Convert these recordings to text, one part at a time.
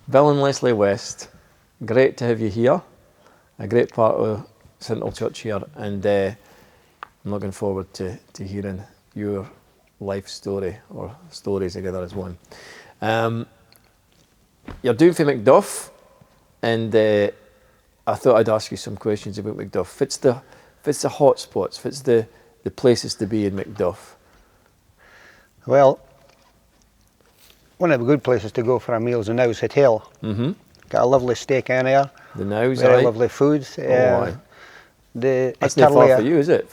Bill and Lesley West, great to have you here. A great part of St All Church here, and I'm looking forward to hearing your life story, or stories together as one. You're doing for Macduff, and I thought I'd ask you some questions about Macduff. What's the hot spots? What's the places to be in Macduff? Well, one of the good places to go for a meal is the Now's Hotel. Mm-hmm. Got a lovely steak in there. The Now's, very lovely food. That's not far for you, is it?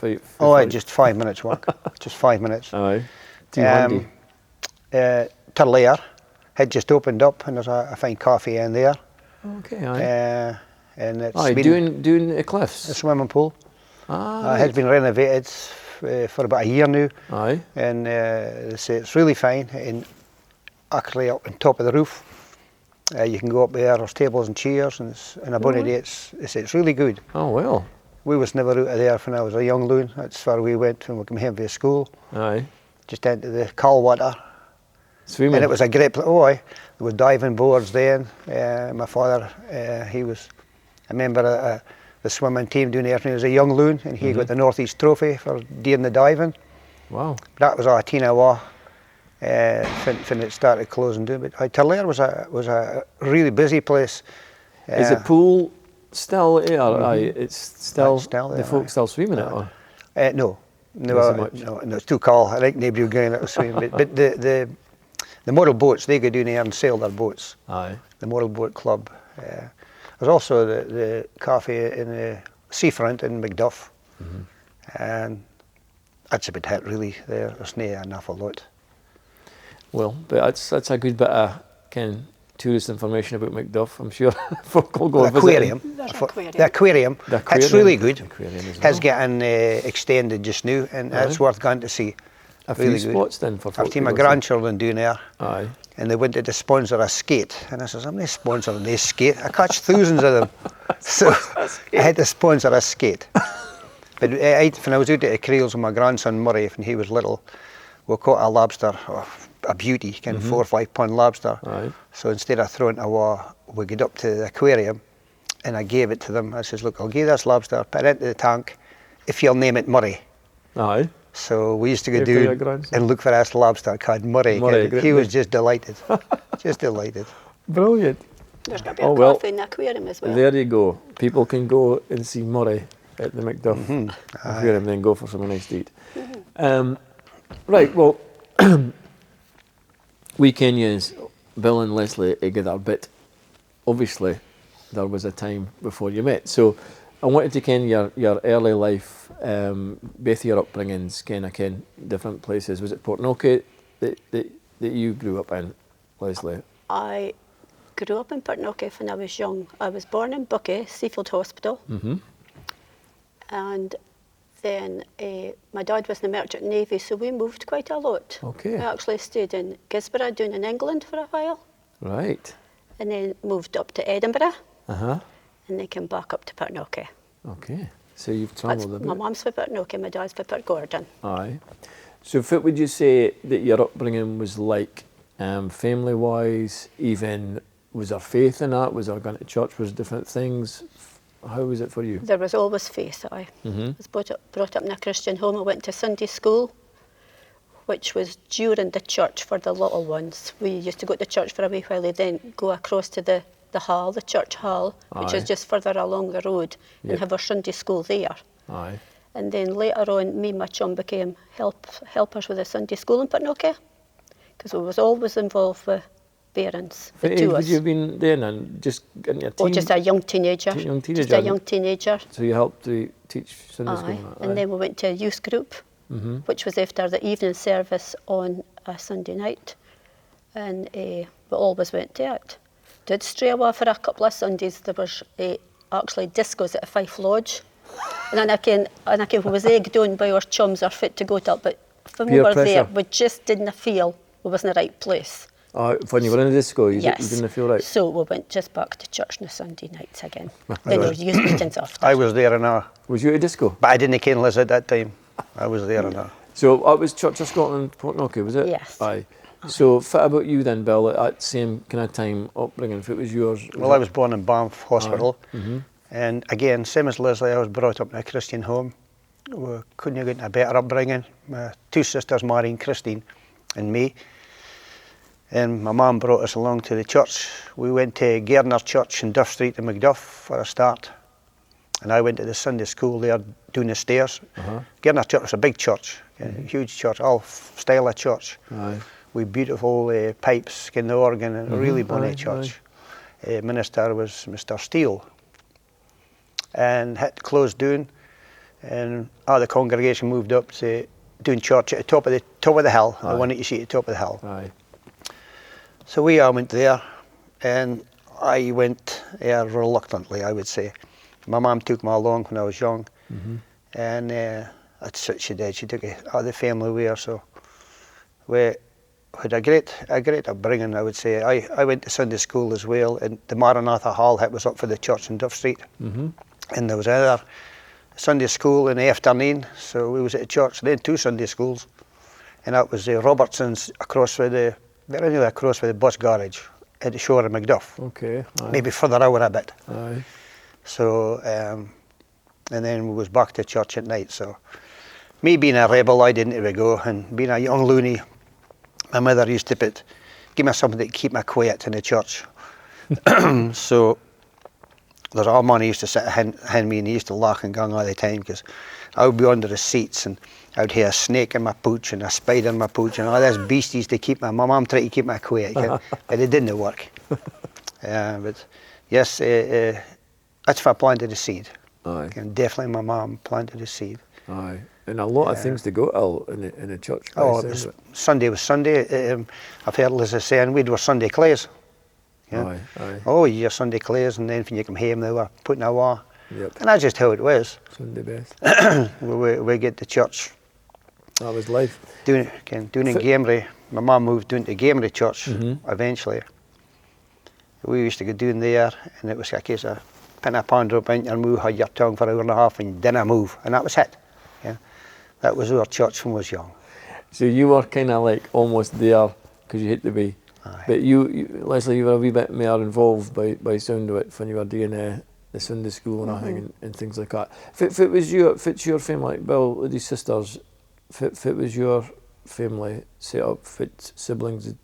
Just 5 minutes walk. Just 5 minutes. Aye. Too handy. Turlair had just opened up, and there's a fine coffee in there. Okay, aye. And it's doing the cliffs. The swimming pool. Ah, It has been renovated for about a year now. Aye. And it's really fine. And actually up on top of the roof, you can go up there. There's tables and chairs, and on a bunny day, it's really good. Oh well. We was never out of there when I was a young loon. That's where we went when we came home from school. Aye. Just into the cold water. Swimming. And it was a great place. Oh, aye. There were diving boards then. My father, he was a member of the swimming team doing there when he was a young loon, and he got the North East Trophy for doing the diving. Wow. That was a teen awa when it started closing down. But Turlair was a really busy place. Is the pool still there? Aye, it's still there, the folk still swimming it? Or? No, so it's too cold. I think nobody would go in it swim. But the model boats, they go down there and sail their boats. Aye. The Model Boat Club. There's also the cafe in the seafront in Macduff, and that's a bit hit really. There's not an awful lot. Well, but that's a good bit of kind of tourist information about Macduff. I'm sure folk will go visit. The aquarium. It's really good. The aquarium as well. It's getting extended just now, and it's worth going to see. A really few spots then for folk. I've seen my grandchildren doing there. Aye. And they wanted to sponsor a skate, and I says, I'm not sponsoring this skate. I catch thousands of them, so I had to sponsor a skate. But when I was out at the Creels with my grandson Murray, when he was little, we caught a lobster, a beauty, kind of 4 or 5 pound lobster. Aye. So instead of throwing it away, we get up to the aquarium, and I gave it to them. I says, look, I'll give this lobster, put it into the tank, if you'll name it Murray. Aye. So we used to go down and look for this lobster called Murray. He was just delighted. Just delighted. Brilliant. There's going to be a coffee in the aquarium as well. There you go. People can go and see Murray at the Macduff aquarium, then go for something nice to eat. Right, well, we Kenyans, Bill and Lesley together, but obviously there was a time before you met. So I wanted to ken your early life, both your upbringings, ken different places. Was it Portnokie that you grew up in, Lesley? I grew up in Portnokie when I was young. I was born in Buckie, Seafield Hospital. And then my dad was in the Merchant Navy, so we moved quite a lot. Okay. I actually stayed in Gisborne, down in England for a while. Right. And then moved up to Edinburgh. And then came back up to Portnokie. Okay. So you've travelled a bit. My mum's for Portnokie, my dad's for Port Gordon. Aye. So what would you say that your upbringing was like, family-wise? Even was there faith in that? Was there going to church? Was different things? How was it for you? There was always faith. I was brought up in a Christian home. I went to Sunday school, which was during the church for the little ones. We used to go to church for a wee while, then go across to the hall, the church hall, which is just further along the road, and have our Sunday school there. Aye. And then later on, me and my chum became helpers with the Sunday school in Portnokie, because we was always involved with parents. What age would you have been then, and just getting your teen? Oh, just a young teenager. Just a young teenager. So you helped to teach Sunday school? And then we went to a youth group, which was after the evening service on a Sunday night, and we always went to it. Did stray away for a couple of Sundays. There was actually discos at a Fife Lodge, and then I was egged on by our chums our foot to go to it, but when we were there, we just didn't feel we was in the right place. When you were in the disco, you didn't feel right? So we went just back to church on the Sunday nights again. Then there was youth meetings after. I was there and Was you at a disco? But I didn't ken Liz at that time. I was there and So it was Church of Scotland, Portnokie, was it? Yes. Aye. So, what about you then, Bill, at that same kind of time upbringing, if it was yours? Well, I was born in Banff Hospital, Mhm. and again, same as Leslie, I was brought up in a Christian home. We couldn't get a better upbringing. My two sisters, Maureen, Christine, and me. And my mum brought us along to the church. We went to Garner Church in Duff Street in Macduff for a start. And I went to the Sunday school there down the stairs. Garner Church was a big church, a huge church, all style of church. Aye. With beautiful pipes in the organ, and a really bonny church. Minister was Mr. Steele. And had closed down, and all the congregation moved up to doing church at the top of the hill. I wanted to see at the top of the hill. Aye. So we all went there, and I went reluctantly, I would say. My mum took me along when I was young, and that's what she did. She took all the family with her, so we had a great upbringing, I would say. I went to Sunday school as well, and the Maranatha Hall, that was up for the church in Duff Street. And there was another Sunday school in the afternoon, so we was at the church, then two Sunday schools, and that was Robertson's across with the bus garage at the shore of Macduff. Okay. Aye. Maybe further out a bit. Aye. So, and then we was back to church at night. So, me being a rebel, I didn't ever go, and being a young loony, my mother used to give me something to keep me quiet in the church. So, there's all money used to sit behind me, and he used to laugh and gang all the time, because I would be under the seats, and I would hear a snake in my pooch and a spider in my pooch and all these beasties to keep my mum tried to keep me quiet, but it didn't work. But yes, that's where I planted the seed. Aye. And definitely my mum planted the seed. Aye. And a lot of things to go ill in the church. Oh, Sunday was Sunday. I've heard Liz saying we'd wear Sunday clothes. Yeah. Aye, aye. Oh, you wear Sunday clothes, and then when you come home, they were putting away. Yep. And that's just how it was. Sunday best. we get to church. That was life. Doing in Gamry. My mum moved down to Gamry Church eventually. We used to go down there, and it was a case of pin a pound up in your move, had your tongue for an hour and a half, and didn't move, and that was it. Yeah, that was our church when I was young. So you were kind of like almost there because you had to be. Aye. But you, Leslie, you were a wee bit more involved by sound of it when you were doing the Sunday school and everything and things like that. If it's your family, like Bill, these sisters, if it was your family set up, what siblings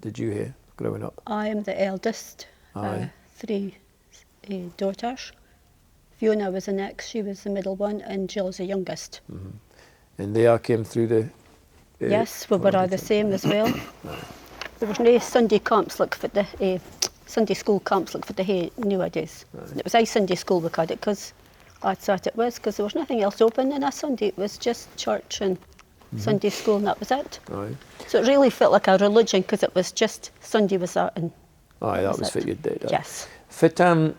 did you have growing up? I am the eldest. Aye. 3 daughters. Fiona was the next, she was the middle one, and Jill's the youngest. And they all came through the... Yes, we were all the same as well. There was no Sunday camps like for the Sunday school camps like for the hay nowadays. It was Sunday school we called it, because I thought it was, because there was nothing else open on a Sunday. It was just church and Sunday school, and that was it. Aye. So it really felt like a religion, because it was just Sunday was that, and Aye, that was it. what you did. Aye. Yes. Fit going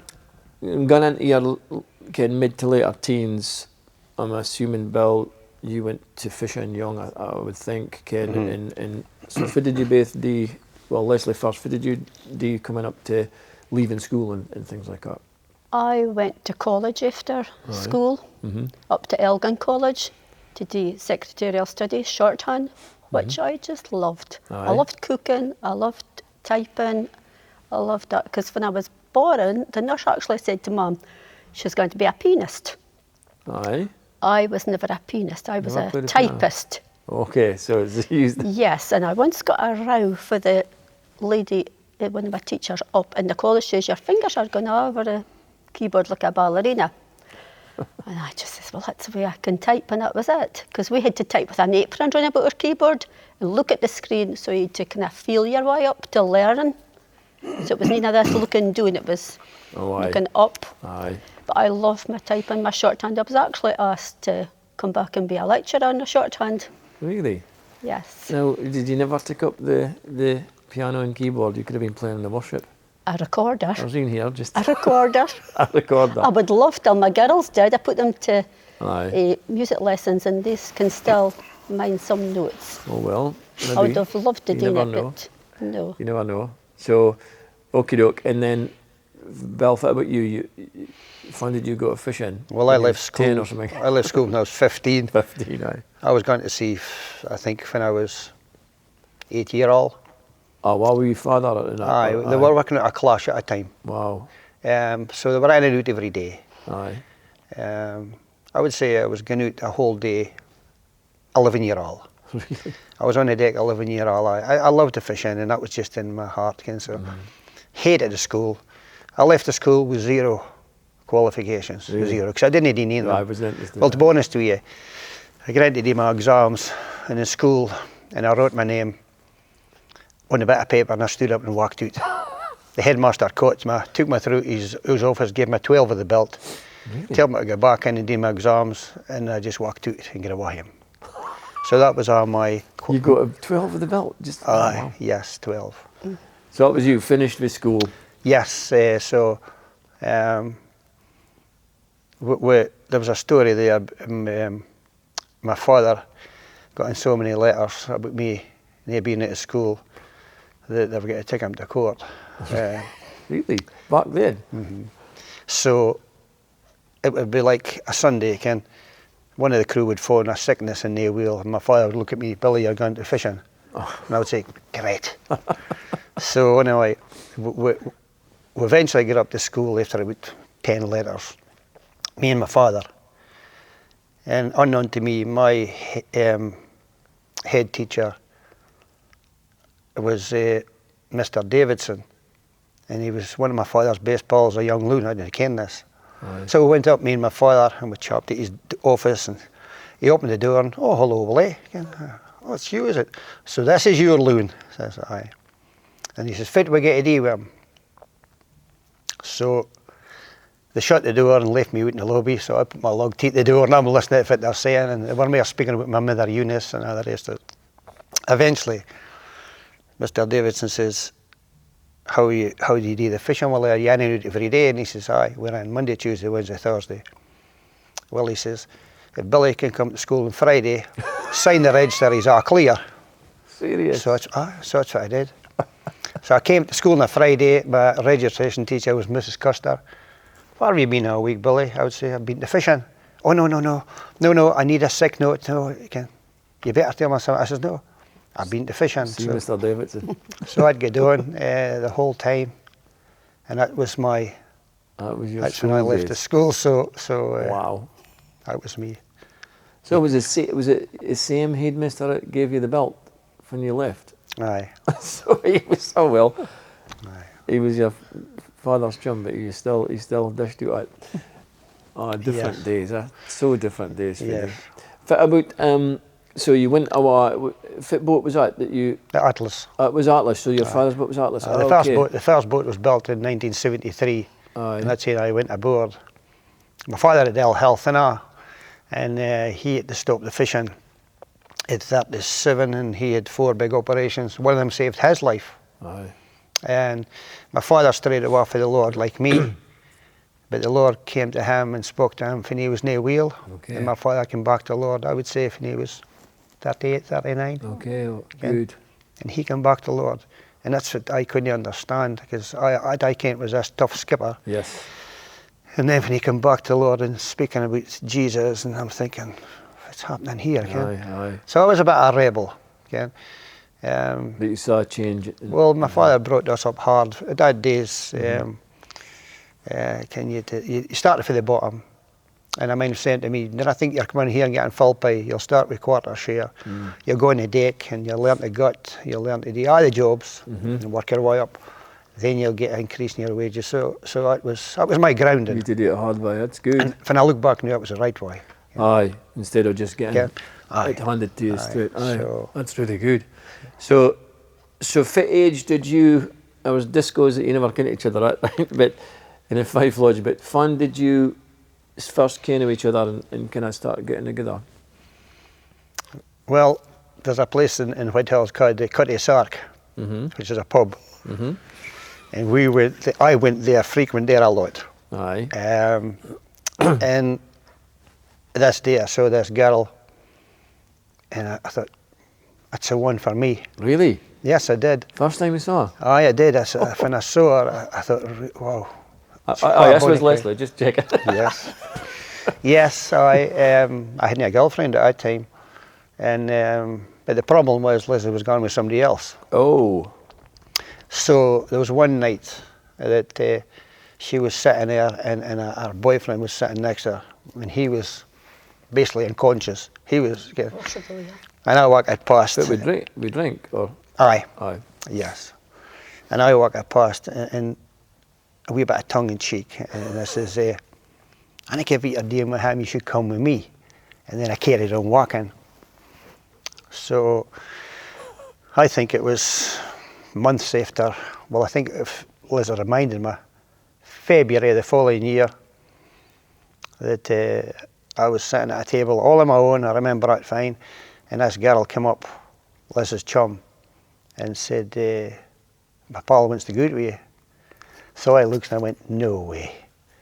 into your mid to later teens, I'm assuming, Bill, you went to fishing young, I would think, Ken, and so what did you both do? Well, Leslie first, what did you do coming up to leaving school and things like that? I went to college after school, up to Elgin College to do secretarial studies, shorthand, which I just loved. I loved cooking, I loved typing, I loved that, because when I was born, the nurse actually said to Mum, she's going to be a pianist. Aye. I was never a pianist, I was Never a played a piano. typist. Okay, so it's used. Yes, and I once got a row for the lady, one of my teachers up in the college, says, your fingers are going over the keyboard like a ballerina. And I just says, well, that's the way I can type, and that was it. Because we had to type with an apron round about our keyboard and look at the screen, so you had to kind of feel your way up to learning. So it was none of this looking and doing, it was looking up. Aye. But I love my typing, my shorthand. I was actually asked to come back and be a lecturer on the shorthand. Really? Yes. Now, did you never take up the piano and keyboard? You could have been playing the worship. A recorder. I was in here just... A recorder. A recorder. I would love to. My girls did. I put them to Aye. Music lessons, and they can still mind some notes. Oh well. Maybe. I would have loved to You do never it, know. but no. You never know. So, okie doke. And then, Bill, what about you? You when did you go to fishing? Well, I left school. 10 or something. I left school when I was 15. 15, aye. I was going to sea, I think, when I was 8-year-old. Oh, what were your father and that? Aye, they were working at a clash at a time. Wow. So they were in and out every day. Aye. I would say I was going out a whole day, 11-year-old. Really? I was on the deck 11-year-old. I loved the fishing, and that was just in my heart. So hated the school. I left the school with 0 qualifications, Really? 0, because I didn't need any of them. I wasn't interested. Well, to be honest with you, I got to do my exams in the school, and I wrote my name on a bit of paper, and I stood up and walked out. The headmaster caught me, took me through his office, gave me 12 of the belt, Really? told me to go back in and do my exams, and I just walked out and got away. So that was all my... You got a 12 with the belt? Just wow. Yes, 12. So that was you, finished with school? Yes, so there was a story there. My father got in so many letters about me being at school that they were going to take him to court. Really? Back then? So it would be like a Sunday, Ken. One of the crew would phone a sickness in their wheel, and my father would look at me, Billy, you're going to fishing. And I would say, great. So anyway, we eventually got up to school after about 10 letters, me and my father. And unknown to me, my head teacher was Mr. Davidson, and he was one of my father's best pals, a young loon. I didn't ken this. Right. So we went up, me and my father, and we chopped at his office, and he opened the door, and, oh, hello, Willie. Oh, it's you, is it? So this is your loon, says I. And he says, fit we get to do with him. So they shut the door and left me out in the lobby, so I put my lug teeth at the door, and I'm listening to what they're saying, and they were more speaking about my mother Eunice and all the rest of it. Eventually, Mr. Davidson says, how do you do the fishing? Well, are you in and out every day? And he says, aye, we're in Monday, Tuesday, Wednesday, Thursday. Well, he says, if Billy can come to school on Friday, sign the register, he's all clear. Serious? So that's what I did. So I came to school on a Friday. My registration teacher was Mrs. Custer. Where have you been all week, Billy? I would say, I've been to fishing. Oh, no, I need a sick note. No, you better tell me something. I says, no, I've been to fishing. See, so, Mr. Davidson. So I'd get on the whole time, and that was my... That's when I left the school. So wow, that was me. So was it the same headmaster that gave you the belt when you left? Aye. So he was well. Aye. He was your father's chum, but he still dished you out. Oh, different days, so different days for you. About so you went fit boat was that you? The Atlas. It was Atlas. So your father's boat was Atlas. The first boat was built in 1973, and that's when I went aboard. My father had ill health and he had to stop the fishing at 37, and he had 4 big operations. One of them saved his life. Aye. And my father strayed away for the Lord like me, but the Lord came to him and spoke to him when he was near wheel. Okay. And my father came back to the Lord, I would say, when he was 38, 39. Okay, well, good. And he came back to the Lord. And that's what I couldn't understand, because I can't resist tough skipper. Yes. And then when he came back to the Lord and speaking about Jesus, and I'm thinking, what's happening here? Aye. So I was a bit of a rebel. But you saw a change. Well, my father brought us up hard. At that days, you started from the bottom. And I mind saying to me, then I think you're coming here and getting full pay. You'll start with quarter share. You'll go on the deck and you'll learn to gut. You'll learn to do all the jobs and work your way up. Then you'll get an increase in your wages. So that was my grounding. You did it a hard way. That's good. And when I look back now, it was the right way. Aye, instead of just getting it handed to you straight. Aye, so that's really good. So fit age did you? There was discos that you never came to each other at, but in a Fife Lodge. But fun did you first came to each other and kind of started getting together? Well, there's a place in Whitehills called the Cutty Sark, which is a pub. And I went there, frequent there a lot. Aye. And this day I saw this girl, and I thought, that's the one for me. Really? Yes, I did. First time you saw her? Aye, I did. When I saw her, I thought, wow. This was Leslie, just check it. Yes. Yes, I hadn't a girlfriend at that time. And But the problem was Leslie was gone with somebody else. Oh. So there was one night that she was sitting there, and her boyfriend was sitting next to her, and he was basically unconscious. He was getting, Possibly, yeah. and I walked past. But we drink, or? Aye. Aye. Yes. And I walked past, and a wee bit of tongue in cheek, and I says, I think if you're dealing with him, you should come with me. And then I carried on walking. So I think it was months after, well, I think if Liz reminded me, February the following year, that I was sitting at a table all on my own, I remember it fine, and this girl came up, Liz's chum, and said, my pal wants to go out with you. So I looked and I went, no way.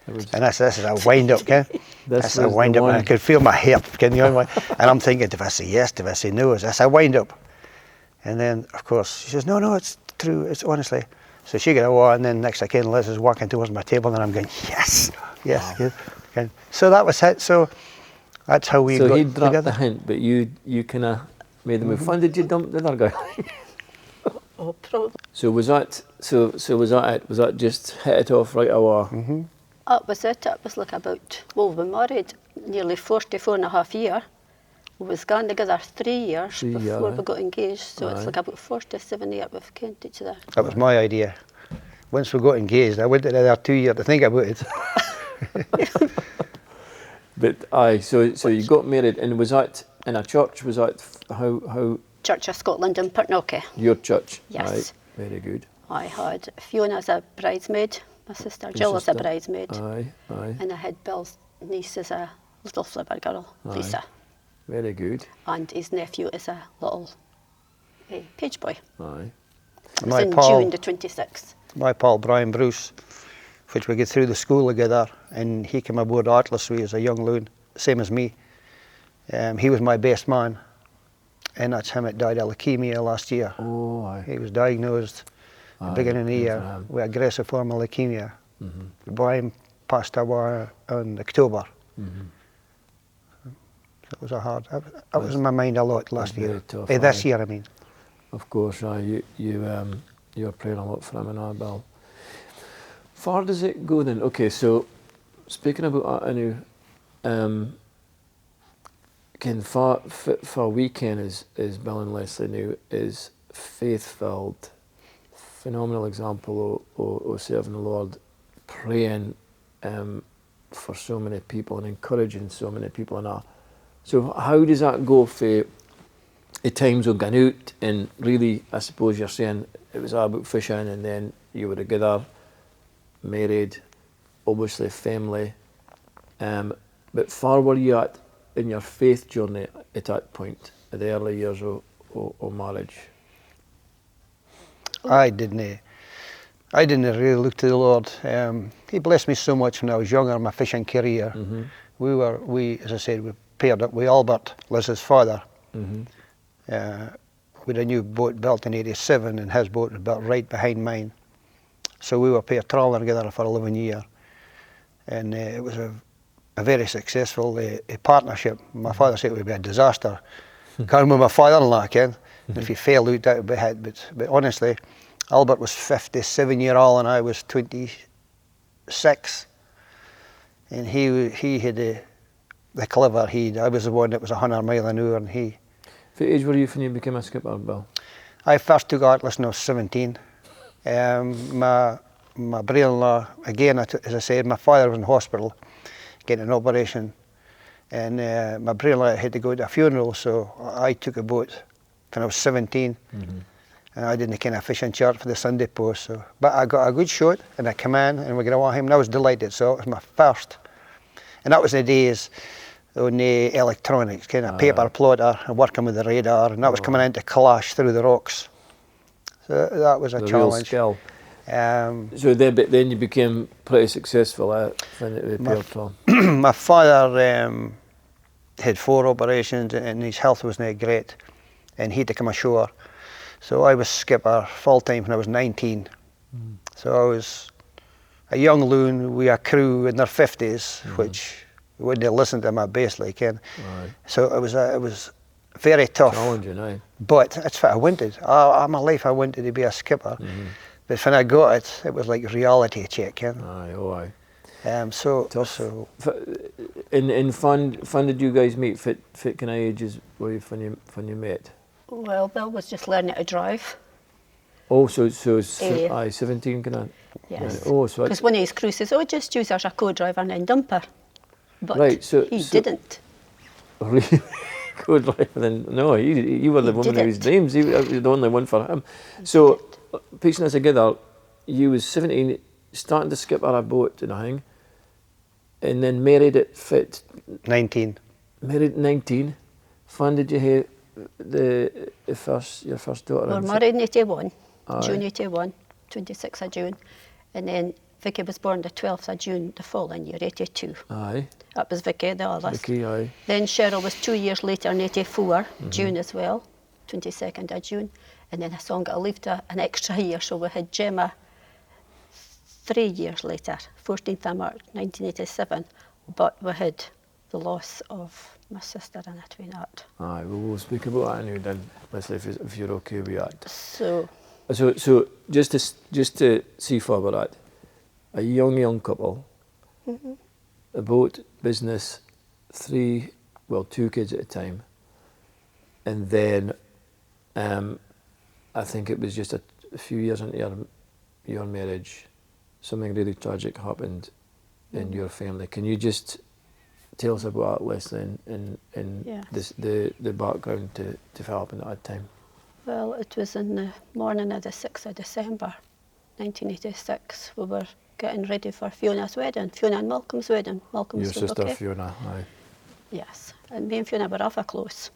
And this is a wind-up, Ken. This is a wind-up, and I could feel my hip, Ken, you know, and I'm thinking, if I say yes, if I say no, is this a wind-up? And then, of course, she says, no, it's true, it's honestly. So she got away, and then next I came, Liz is walking towards my table, and I'm going, yes, yes. Wow. Yes. So that was it. So that's how we got together. So he dropped the hint, but you kind of made the move. When did you dump the other guy? Oh, probably. So was that was that it? Was that just hit it off right away? That was it. It was like about, well, we married nearly 44 and a half years. We was gone together 3 years before we got engaged, so it's like about 47 years we've kent each other. That was my idea. Once we got engaged, I went another 2 years to think about it. But aye, so you got married, and was that in a church? Was that how? Church of Scotland in Portnockie. Your church? Yes. Right. Very good. I had Fiona as a bridesmaid, my sister Jill as a bridesmaid. Aye, aye. And I had Bill's niece as a little flipper girl, Lisa. Very good. And his nephew is a little page boy. Aye. It was in June the 26th. My pal Brian Bruce, which we get through the school together, and he came aboard Atlas as a young loon, same as me. He was my best man, and that's him that died of leukemia last year. Oh, aye. He was diagnosed at the beginning of the year with aggressive form of leukemia. Brian passed away in October. It was a hard. That was in my mind a lot last year. Tough, this year, I mean. Of course, you were praying a lot for him and I, Bill. Far does it go then? Okay, so speaking about that, I know. Ken, for weekend is Bill and Lesley now is faith-filled, phenomenal example of serving the Lord, praying for so many people and encouraging so many people and all. So how does that go for the times of going out, and really, I suppose you're saying it was all about fishing, and then you were together, married, obviously family, but far were you at in your faith journey at that point, at the early years of marriage? I didn't really look to the Lord. He blessed me so much when I was younger, my fishing career. We, as I said, we paired up with Albert, Liz's father. We had a new boat built in '87, and his boat was built right behind mine. So we were paired trawling together for 11 years. And it was a very successful partnership. My father said it would be a disaster. Can't remember my father-in-law, Ken. If he failed out, that would be hit. But honestly, Albert was 57-year-old and I was 26. And he had the clever head. I was the one that was 100 mile an hour, and he. What age were you when you became a skipper, Bill? I first took Atlas when I was 17. My brother-in-law, again, as I said, my father was in hospital getting an operation, and my brother-in-law had to go to a funeral, so I took a boat when I was 17, and I did the kind of fishing chart for the Sunday Post. So, but I got a good shot, and I came in, and we got away him, and I was delighted. So it was my first, and that was the days on the electronics, kind of paper plotter and working with the radar, and that was coming in to clash through the rocks. So that was a challenge. Real skill. So then you became pretty successful at the my father had 4 operations, and his health wasn't great, and he had to come ashore. So I was skipper full time when I was 19. So I was a young loon with a crew in their 50s, which wouldn't have listened to my bass like, Ken. So it was very tough. Challenging, aye. But that's what I wanted. All my life I wanted to be a skipper. But when I got it, it was like reality check. You know? Aye, oh aye. So In fun did you guys meet? Fit kind of ages were you when you met? Well, Bill was just learning to drive. Oh, so Eh. aye, 17 kind of. Yes. Oh, so Because one of his crews says, "Oh, just use as a co-driver and then dump her." But Right, so- he so- didn't. really good life. Then no, you were the He woman did whose it. dreams. You were the only one for him. So piecing this together, you was 17, starting to skip on a boat and everything, and then married at fit. 19. Married at 19. When did you have your first daughter? We're in married in 81, Aye. June 81, 26th of June. And then Vicky was born the 12th of June the following year, 82. Aye, That was Vicky, the oldest. Vicky, aye. Then Cheryl was 2 years later in 84, June as well, 22nd of June. And then Hassan got a leave to an extra year, so we had Gemma 3 years later, 14th of March 1987. But we had the loss of my sister in between that. Aye, we'll speak about that anyway then, Leslie, if you're okay with that. So, So just to see forward that, a young couple, a boat business, 2 kids at a time, and then I think it was just a few years into your marriage, something really tragic happened in your family. Can you just tell us about that, Leslie, and Yes. the background to what happened at that time? well, it was in the morning of the 6th of December, 1986. We were getting ready for Fiona's wedding, Fiona and Malcolm's wedding. Malcolm's Your from sister Buckie. Fiona, aye. Yes, and me and Fiona were awful close.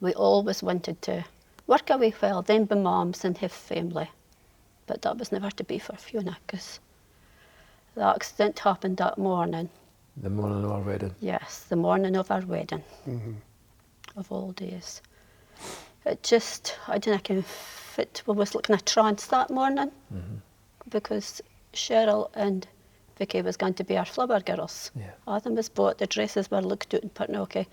We always wanted to work away well, then be mums and have family. But that was never to be for Fiona because the accident happened that morning. The morning of our wedding. Yes, the morning of our wedding, of all days. It just, I didn't kind of fit. We was looking at trance that morning because Cheryl and Vicky was going to be our flower girls. Yeah. Adam was bought, the dresses were looked at in Portnokie.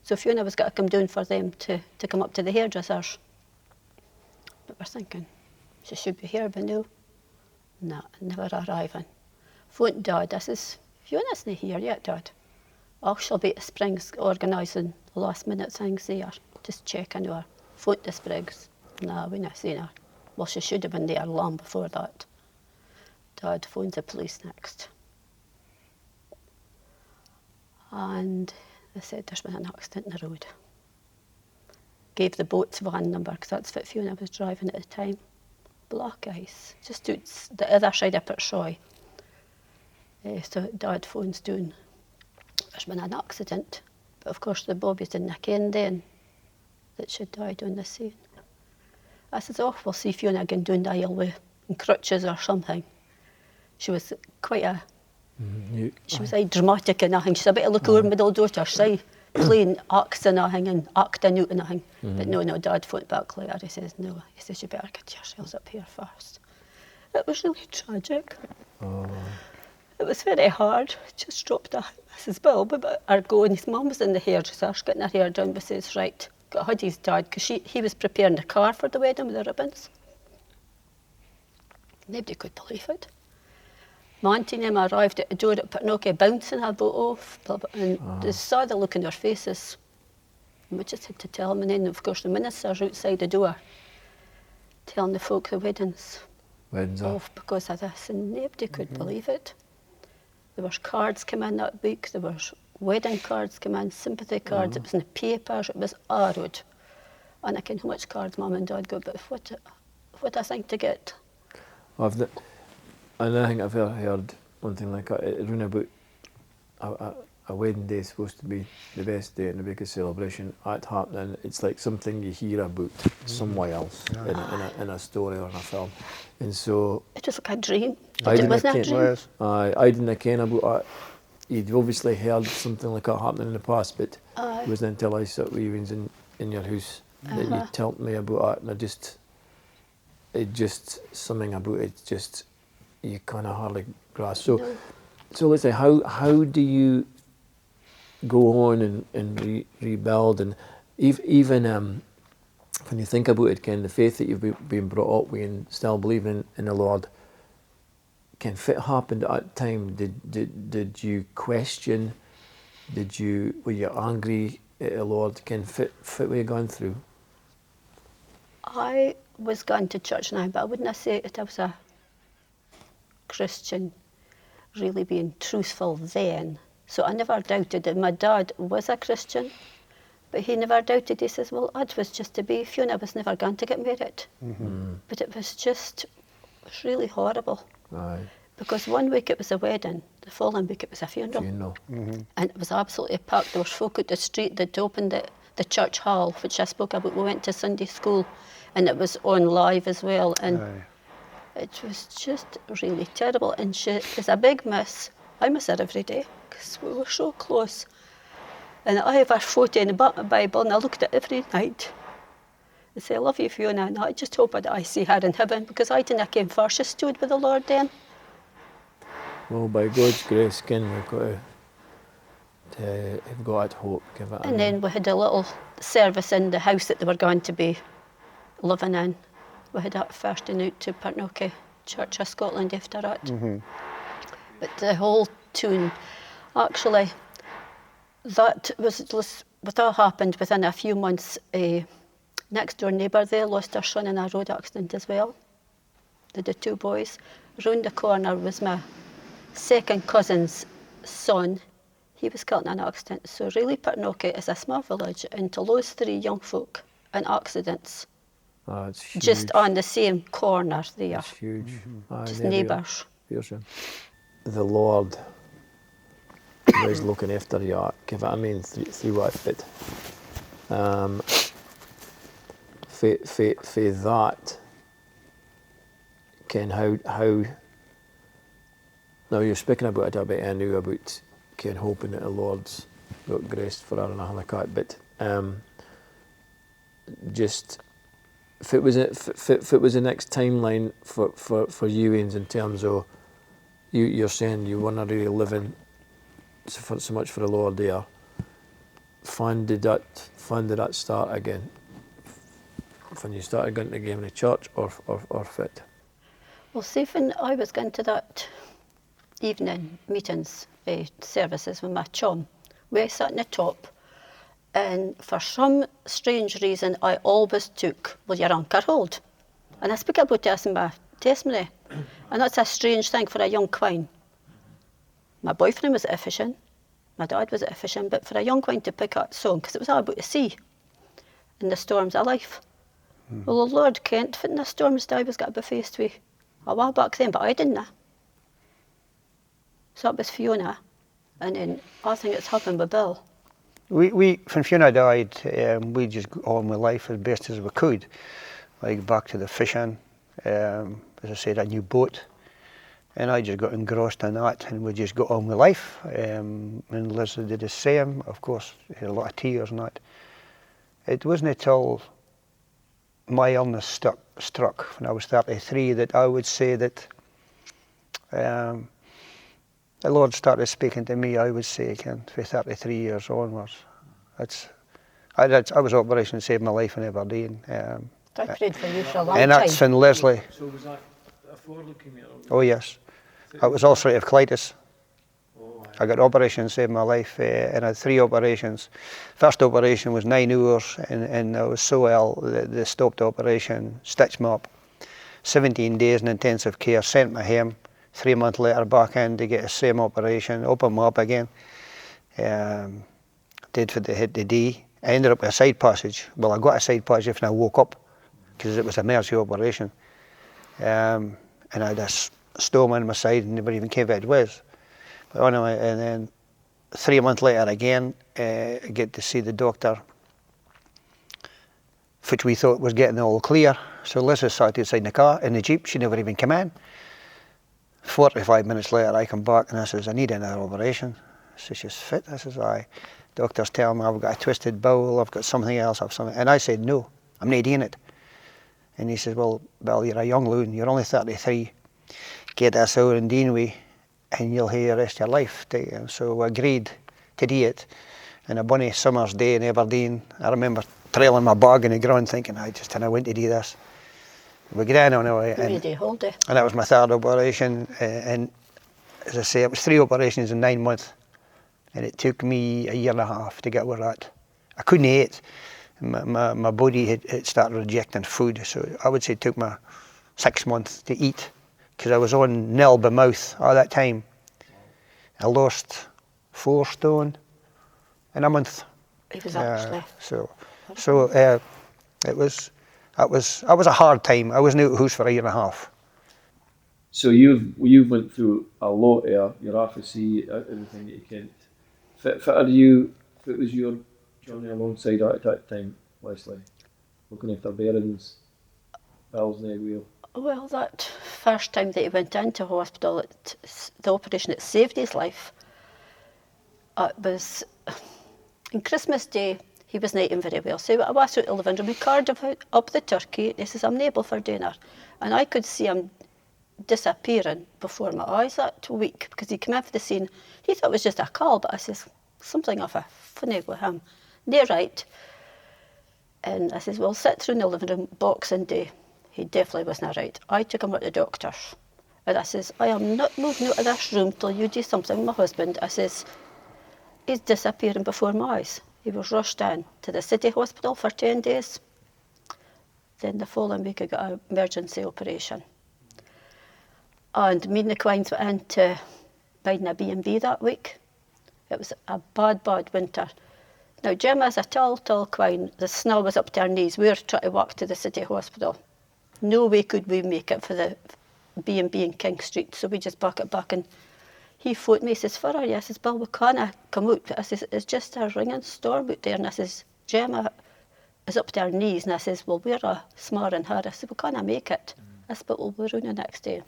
So Fiona was going to come down for them to come up to the hairdressers. But we're thinking, she should be here by now. No, never arriving. Phoned Dad, I says, Fiona's not here yet, Dad. Oh, she'll be at Springs organising the last minute things there. Just checking her. Phoned the Springs. No, we not seen her. Well, she should have been there long before that. Dad phoned the police next. And they said there's been an accident in the road. Gave the boat's van number, because that's what Fiona was driving at the time. Black ice, just out the other side of Portshoy. So Dad phones down, there's been an accident. But of course the bobbies didn't ken then that she died on the scene. I says, oh, we'll see Fiona again down the aisle with in crutches or something. She was quite a, she was dramatic and everything. She's a bit like our middle daughter, say, playing acts and everything and acting out and everything. But no, Dad phoned back later. He says, no. He says, you better get yourselves up here first. It was really tragic. It was very hard. Just dropped a, I says, Bill, we better go. And his mum was in the hairdresser, getting her hair done. But says, right, got Huddy's dad, because he was preparing the car for the wedding with the ribbons. Nobody could believe it. My auntie and him arrived at the door at Portnokie, bouncing her boat off, and they saw the look in their faces. And we just had to tell them, and then of course the minister's outside the door, telling the folk the wedding's off because of this, and nobody could believe it. There was cards come in that week, there was wedding cards come in, sympathy cards, it was in the papers, it was arrowed. And I can how much cards Mum and Dad got, but what I think to get. And I think I've heard one thing like that, around about a wedding day is supposed to be the best day and the biggest celebration. At happening, it's like something you hear about somewhere else in a story or in a film. And so It was like a dream. I It wasn't a didn't dream. I didn't ken about that. You'd obviously heard something like that happening in the past, but it wasn't until I sat with you in your house that you told me about that, and something about it just you kind of hardly grasp. So let's say, how do you go on and rebuild? And even when you think about it, Ken, the faith that you've been brought up with and still believing in the Lord, Ken, if it happened at that time, did you question? Were you angry at the Lord? Ken, fit what you gone through? I was going to church now, but I wouldn't say that I was a Christian, really being truthful then. So I never doubted that my dad was a Christian, but he never doubted. He says, well, it was just to be. Fiona was never going to get married. But it was really horrible. Aye. Because one week it was a wedding, the following week it was a funeral. And it was absolutely packed. There was folk out the street. They'd opened the church hall, which I spoke about. We went to Sunday school, and it was on live as well. And it was just really terrible. And she is a big miss. I miss her every day because we were so close. And I have her photo in the back of my Bible, and I look at it every night and say, I love you, Fiona. And I just hope that I see her in heaven, because I didn't came first. She stood with the Lord then. Well, by God's grace, Ken, we've got hope. Give it. And then we had a little service in the house that they were going to be living in. We had that first and out to Parnoke Church of Scotland after that. But the whole tune, actually, that happened within a few months. Next door neighbour there lost her son in a road accident as well. They had 2 boys. Round the corner was my second cousin's son. He was killed in an accident. So really, Parnoke is a small village, and to lose 3 young folk in accidents, It's huge. just on the same corner there, It's huge. just neighbours. The Lord was looking after you. Give it. I mean, through what fit. For that, Ken, how. Now you're speaking about it a bit. I knew about Ken hoping that the Lord's got grace for her and all like that, but just if it was the next timeline for you in terms of you're saying you weren't really living so much for the Lord there. When did that start again? When you started going to the game in the church or fit? Well, see, when I was going to that evening meetings, services with my chum, we sat in the top, and for some strange reason I always took, well, your anchor hold. And I speak about this in my testimony, and that's a strange thing for a young quine. My boyfriend was at fishing, my dad was at fishing, but for a young quine to pick up song, because it was all about the sea and the storms of life. Well, the Lord can't fit in the storms that I was got to be faced with a while back then, but I didn't. So that was Fiona, and then I think it's happened with Bill. We when Fiona died, we just got on with life as best as we could. Like back to the fishing, as I said, a new boat, and I just got engrossed in that, and we just got on with life. And Leslie did the same. Of course, had a lot of tears and that. It wasn't until my illness struck when I was 33 that I would say that the Lord started speaking to me, I would say, again, for 33 years onwards. I was Operation Save My Life in Aberdeen. I prayed for you for a long and time. that's when Leslie... So was that before leukemia? Oh yes. It was ulcerative colitis. I got Operation Save My Life, and I had 3 operations. First operation was 9 hours, and I was so ill that they stopped the operation, stitched me up. 17 days in intensive care, sent me home. 3 months later, back in to get the same operation, open me up again. Did for the hit the D. I ended up with a side passage. Well, I got a side passage when I woke up, because it was an emergency operation. And I had a stoma in my side, and never even came where it was. But anyway, and then 3 months later again, I get to see the doctor, which we thought was getting all clear. So Liz sat outside in the Jeep, she never even came in. 45 minutes later I come back and I says, I need another operation. So she's fit. I says, aye. Doctor's telling me I've got a twisted bowel, I've got something else, I've something. And I said, no, I'm not doing it. And he says, well, Bill, you're a young loon, you're only 33. Get this out and deal with, and you'll have the rest of your life. And so we agreed to do it. And a bonny summer's day in Aberdeen, I remember trailing my bag in the ground thinking, I just didn't want to do this. We got in on it, and that was my third operation, and as I say, it was 3 operations in 9 months, and it took me a year and a half to get where that. I couldn't eat. My body had started rejecting food, so I would say it took me 6 months to eat, because I was on nil by mouth all that time. I lost 4 stone in a month. He was actually. It was a hard time. I wasn't out of the house for a year and a half. So you've went through a lot of your apathy, everything that you can't. What was your journey alongside at that time, Lesley? Looking after Baron's, Bill's and Wheel. Well, that first time that he went into hospital, the operation that saved his life, it was on Christmas Day. He wasn't eating very well, so I was out in the living room. He carved up the turkey. He says, "I'm able for dinner," and I could see him disappearing before my eyes that week, because he came in for the scene. He thought it was just a call, but I says, something of a funny with him. They're right. And I says, well, sit through in the living room, Boxing Day. He definitely wasn't right. I took him to the doctor's. And I says, I am not moving out of this room till you do something with my husband. I says, he's disappearing before my eyes. He was rushed in to the city hospital for 10 days. Then the following week I got an emergency operation. And me and the Quines went into buying a B&B that week. It was a bad, bad winter. Now, Jim is a tall Quine. The snow was up to our knees. We were trying to walk to the city hospital. No way could we make it for the B&B in King Street, so we just back it back. And he phoned me, he says, "Where are you?" I says, "Bill, we can't come out." I says, "It's just a ringing storm out there." And I says, "Gemma is up to our knees." And I says, "Well, we're a smarring her." I said, "We can't make it." I said, "But we'll be around the next day."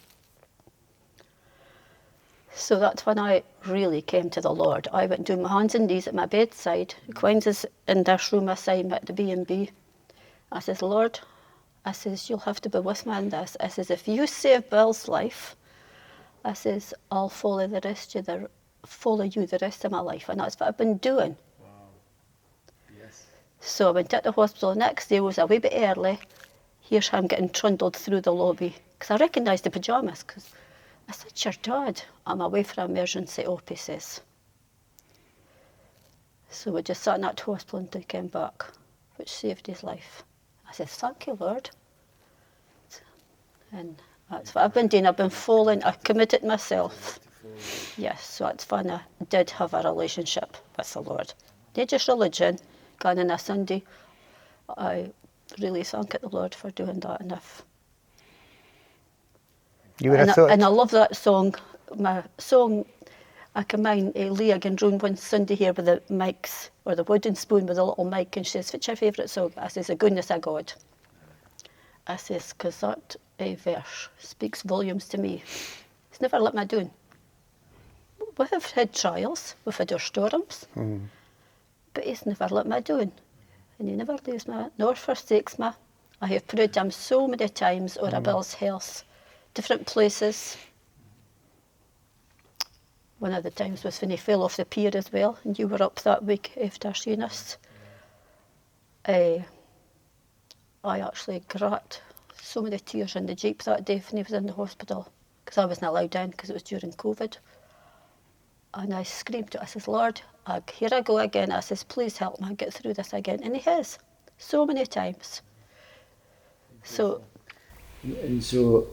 So that's when I really came to the Lord. I went down my hands and knees at my bedside. Quines is in this room aside me at the B&B. I says, "Lord," I says, "you'll have to be with me in this." I says, "If you save Bill's life," I says, "I'll follow you the rest of my life." And that's what I've been doing. Wow. Yes. So I went to the hospital the next day, was a wee bit early. Here's him getting trundled through the lobby. Because I recognised the pyjamas, because I said, "Your dad, I'm away for an emergency op," he says. So we just sat in that hospital until he came back, which saved his life. I said, "Thank you, Lord." And that's what I've been doing. I've been following, I committed myself. Yes, so that's when I did have a relationship with the Lord. Not just religion, going on a Sunday. I really thank the Lord for doing that enough. And I love that song. My song, I come in, Leah again round one Sunday here with the mics, or the wooden spoon with a little mic, and she says, "What's your favourite song?" I says, "The Goodness of God." I says, because that verse speaks volumes to me. He's never let me down. We have had trials, we've had our storms, but he's never let me down. And he never leaves me, nor forsakes me. I have prayed him so many times over Bill's health, different places. One of the times was when he fell off the pier as well, and you were up that week after seeing us. I actually cried so many tears in the Jeep that day when he was in the hospital, because I wasn't allowed in because it was during COVID. And I screamed to him, I says, "Lord, here I go again." I says, "Please help me get through this again." And he has, so many times. So. And so,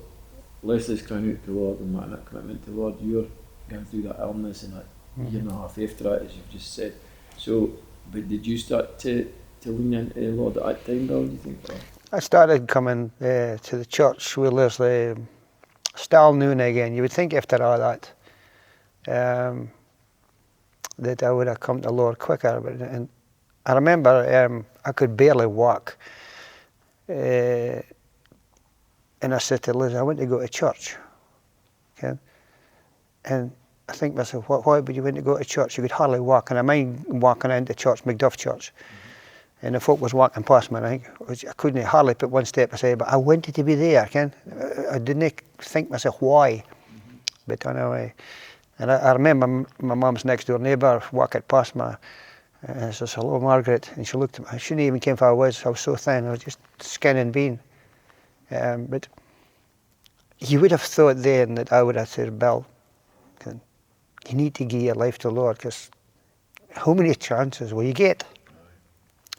Lesley's crying out to the Lord and making that commitment to the Lord. You're going through that illness and that year and a half after that, as you've just said. So, but did you start to lean into the Lord at that time, Bill, do you think? Or? I started coming to the church with Lesley still now and again. You would think after all that, that I would have come to the Lord quicker. But and I remember I could barely walk. And I said to Liz, "I want to go to church." Okay? And I think to myself, why would you want to go to church? You could hardly walk. And I mind walking into church, Macduff Church. And the folk was walking past me, and I couldn't hardly put one step aside, but I wanted to be there, Ken. I didn't think myself why. But anyway, and I remember my mum's next door neighbour walking past me, And I says, hello, Margaret. And she looked at me. She didn't even care if I was so thin. I was just skin and bean. But you would have thought then that I would have said, Bill, you need to give your life to the Lord, because how many chances will you get?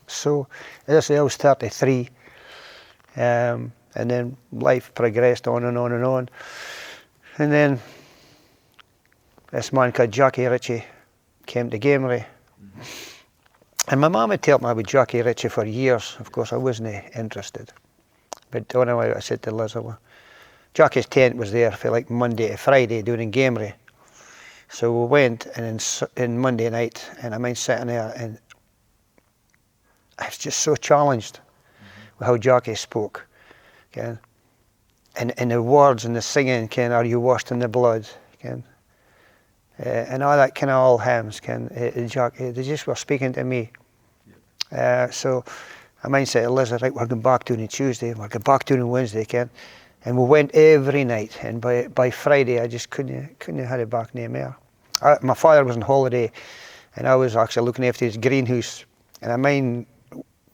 So, as I say, I was 33. And then life progressed on and on and on. And then this man called Jackie Ritchie came to Gamery. And my mum had told me about Jackie Ritchie for years. Of course, I wasn't interested. But anyway, I said to Liz, well, Jackie's tent was there for like Monday to Friday during Gamery. So we went, and in Monday night, and I mind sitting there, and I was just so challenged with how Jackie spoke. Okay? And the words and the singing, are you washed in the blood? Okay? And all that kind of all hymns, Jackie, they just were speaking to me. So I mind said to Liz, right, we're going back during Tuesday, we're going back during Wednesday, and we went every night. And by Friday, I just couldn't have it back no more. My father was on holiday, and I was actually looking after his greenhouse, and I mind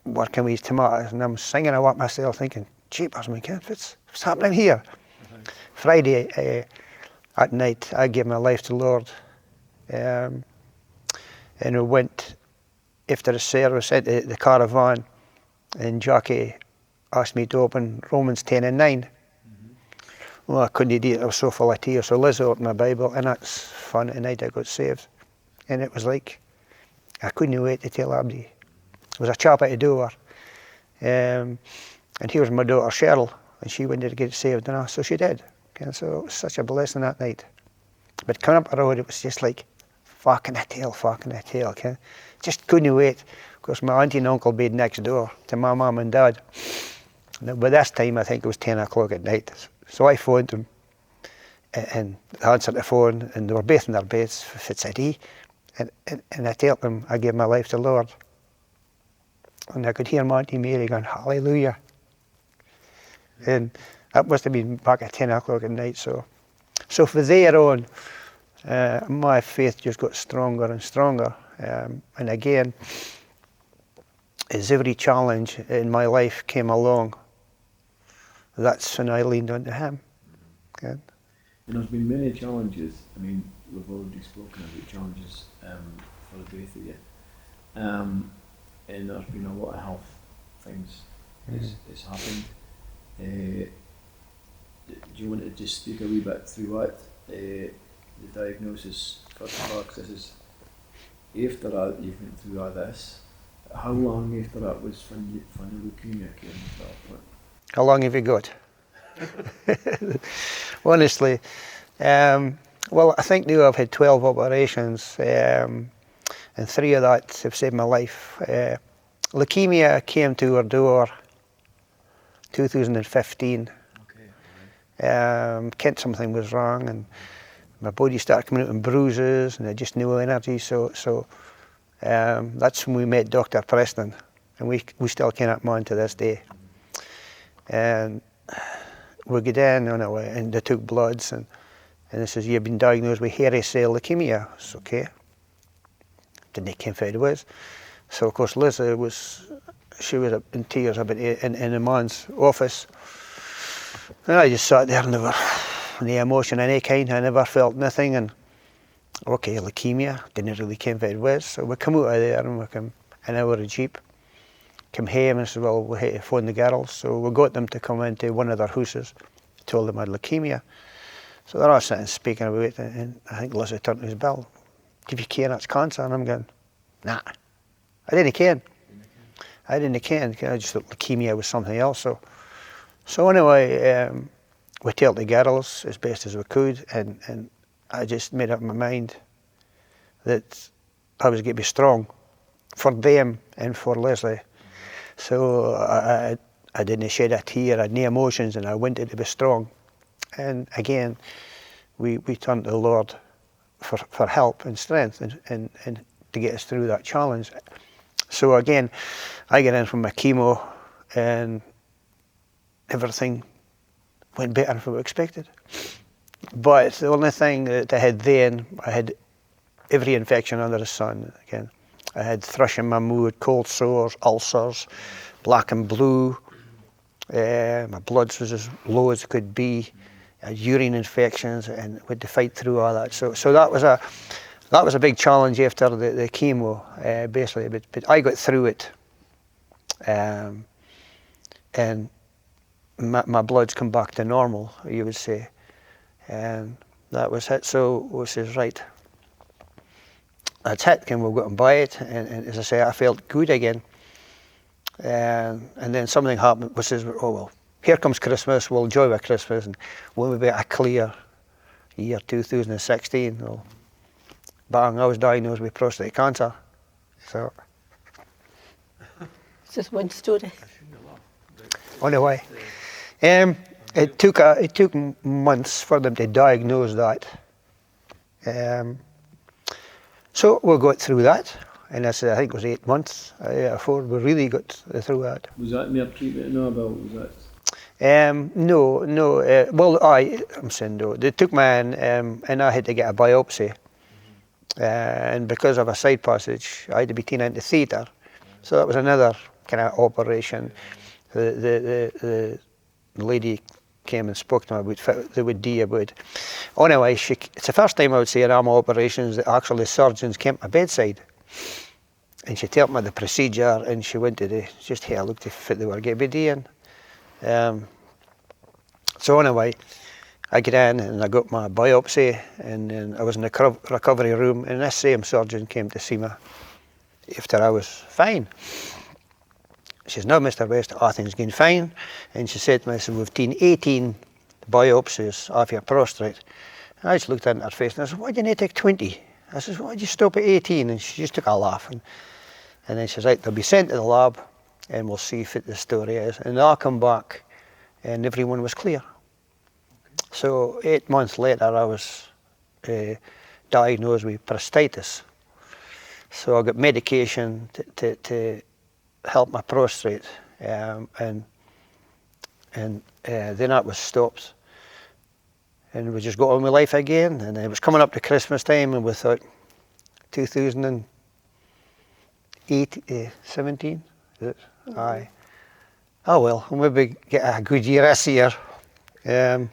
working with his tomatoes, and I'm singing away myself, thinking, jeepers, my kid, what's happening here? Friday at night, I gave my life to the Lord, and we went after the service into the caravan, and Jackie asked me to open Romans 10 and 9. Well, I couldn't do it, I was so full of tears. So Liz opened my Bible, and that's fun. At night I got saved. And it was like, I couldn't wait to tell everybody. There was a chap at the door, and he was my daughter Cheryl, and she wanted to get saved, and so she did. And so it was such a blessing that night. But coming up the road, it was just like, fucking a tail, okay? Just couldn't wait. Of course, my auntie and uncle being next door to my mum and dad. And by this time, I think it was 10 o'clock at night. So I phoned them, and they answered the phone, and they were both in their beds for today. And I told them I gave my life to the Lord. And I could hear my Auntie Mary going, hallelujah. And that must have been back at 10 o'clock at night. So from there on, my faith just got stronger and stronger. And again, as every challenge in my life came along, that's when I leaned onto him. Okay. And there's been many challenges. I mean, we've already spoken about challenges for the both of you. And there's been a lot of health things that's happened. Do you want to just speak a wee bit through what the diagnosis for paroxysm? After that, you went through all this. How long after that was when the leukemia came to that point? How long have you got? Honestly, well, I think now I've had 12 operations, and 3 of that have saved my life. Leukemia came to our door 2015. Kent something was wrong, and my body started coming out in bruises, and I just no energy. So that's when we met Dr. Preston, and we still cannot mind to this day. And we got in on it, and they took bloods, and they says, you've been diagnosed with hairy cell leukemia. It's okay. Didn't care if it was. So of course Liz she was in tears about it in the man's office. And I just sat there and never any emotion, any kind. I never felt nothing, and okay, leukemia, didn't really care if it was. So we come out of there, and we come in our Jeep, come home, and said, well, we had to phone the girls. So we got them to come into one of their houses, told them I had leukemia. So they're all sitting speaking about it, and I think Liz turned to his Bill, do you care that's cancer? And I'm going, nah, I didn't care. I didn't care. I just thought leukemia was something else. So anyway, we told the girls as best as we could, and I just made up my mind that I was going to be strong for them and for Leslie. So I didn't shed a tear, I had no emotions, and I wanted to be strong. And again, we turned to the Lord for help and strength and to get us through that challenge. So again, I got in from my chemo, and everything went better than we expected. But the only thing that I had then, I had every infection under the sun. Again, I had thrush in my mood, cold sores, ulcers, black and blue. My bloods was as low as it could be. I had urine infections, and we had to fight through all that. So that was a big challenge after the chemo, basically. But I got through it, and my bloods come back to normal, you would say, and that was it. So we says, right, that's it, and we'll go and buy it. And as I say, I felt good again. And then something happened, which is, oh well, here comes Christmas, we'll enjoy our Christmas, and when we get a clear year 2016, well, bang, I was diagnosed with prostate cancer. So. It's just one story. On the way. It took months for them to diagnose that. So we got through that, and I think it was 8 months before we really got through that. Was that mere treatment? No, Bill, was that? No. Well, I'm saying no. They took me in, and I had to get a biopsy. And because of a side passage, I had to be taken into theatre. So that was another kind of operation. The lady came and spoke to me about they would do about. Anyway, it's the first time I would say in arm operations that actually the surgeons came to my bedside. And she told me the procedure, and she went to just have a look to fit they were going to be doing. So anyway, I get in and I got my biopsy, and then I was in the recovery room, and this same surgeon came to see me after I was fine. She says, "No, Mr. West, everything's going fine." And she said to me, "We've done 18 biopsies of your prostate." And I just looked into her face and I said, "Why didn't you take 20? I said, "Why did you stop at 18? And she just took a laugh. And then she says, "Right, they'll be sent to the lab and we'll see what the story is." And I'll come back and everyone was clear. So 8 months later, I was diagnosed with prostatitis. So I got medication to help my prostate, and then that was stopped. And we just got on with life again. And it was coming up to Christmas time, and we thought, 2017, is it? Aye. Oh well, we'll maybe get a good year this year. And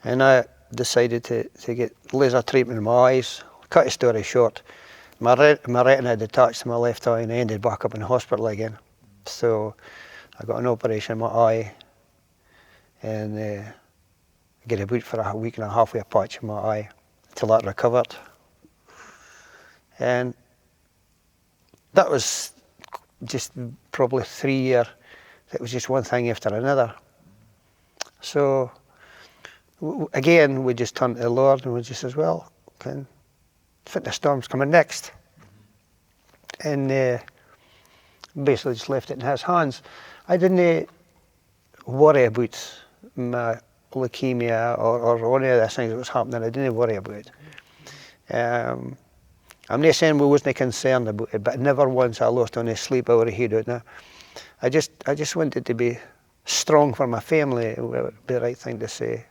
I decided to get laser treatment in my eyes. Cut the story short, my retina had detached to my left eye, and I ended back up in the hospital again. So I got an operation in my eye, and I get a boot for a week and a half with a patch in my eye till that recovered. And that was just probably 3 years. It was just one thing after another. So again, we just turned to the Lord, and we just says, well, the storm's coming next. And basically just left it in his hands. I didn't worry about my leukemia or any of the things that was happening. I didn't worry about it. I'm not saying we wasn't concerned about it, but never once I lost any sleep over head out now. I just wanted to be strong for my family. It would be the right thing to say.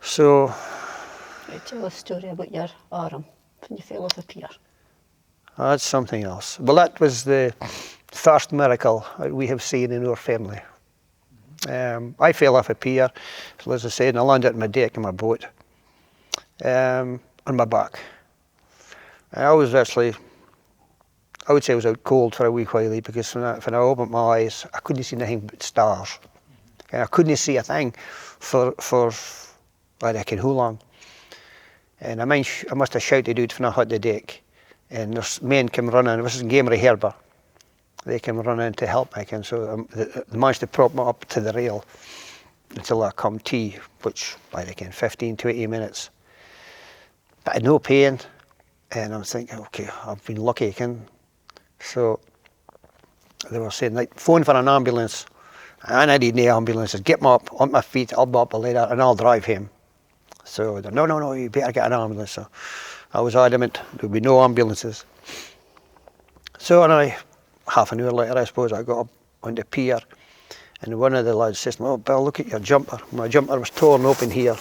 So, Right, tell a story about your arm when you fell off a pier. That's something else. Well, that was the first miracle we have seen in our family. I fell off a pier, so as I said, and I landed on my deck in my boat, on my back. I was actually, I would say I was out cold for a wee while, because when I opened my eyes, I couldn't see anything but stars. And I couldn't see a thing for I reckon how long. And I must have shouted out when I hit the deck. And there's men came running, this is in Gamery Harbour. They came running to help me, and so they managed to prop me up to the rail until I come to, which I reckon 15 to 20 minutes. But I had no pain, and I'm thinking, okay, I've been lucky again. So they were saying, like, phone for an ambulance. And I need no ambulances. Get me up on my feet, I'll be up a ladder, and I'll drive him. So they're, no, you better get an ambulance. So I was adamant there would be no ambulances. So anyway, half an hour later, I suppose, I got up on the pier, and one of the lads says, "Oh, Bill, look at your jumper." My jumper was torn open here,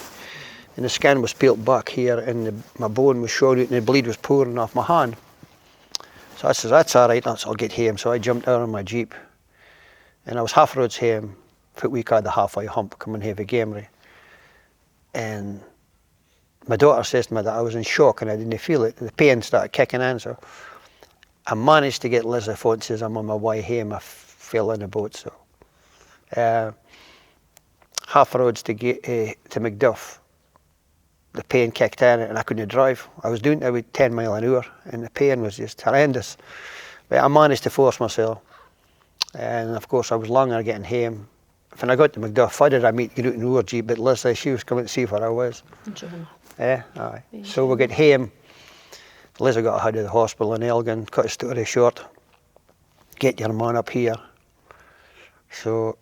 and the skin was peeled back here, and my bone was showing out, and the bleed was pouring off my hand. So I says, that's all right, I'll get home. So I jumped out on my Jeep, and I was half roads home, for we had the halfway hump coming here for Gamery. And my daughter says to me that I was in shock and I didn't feel it. The pain started kicking in, so I managed to get Liz a phone. Says I'm on my way home. I fell in a boat, so half roads to get to Macduff. The pain kicked in and I couldn't drive. I was doing about 10 mile an hour and the pain was just horrendous. But I managed to force myself, and of course I was longer getting home. When I got to Macduff, I did I meet get out in the road Jeep, but Liz, she was coming to see where I was. Yeah, aye. So we got home. Liz got ahead of the hospital in Elgin. Cut the story short, get your man up here. So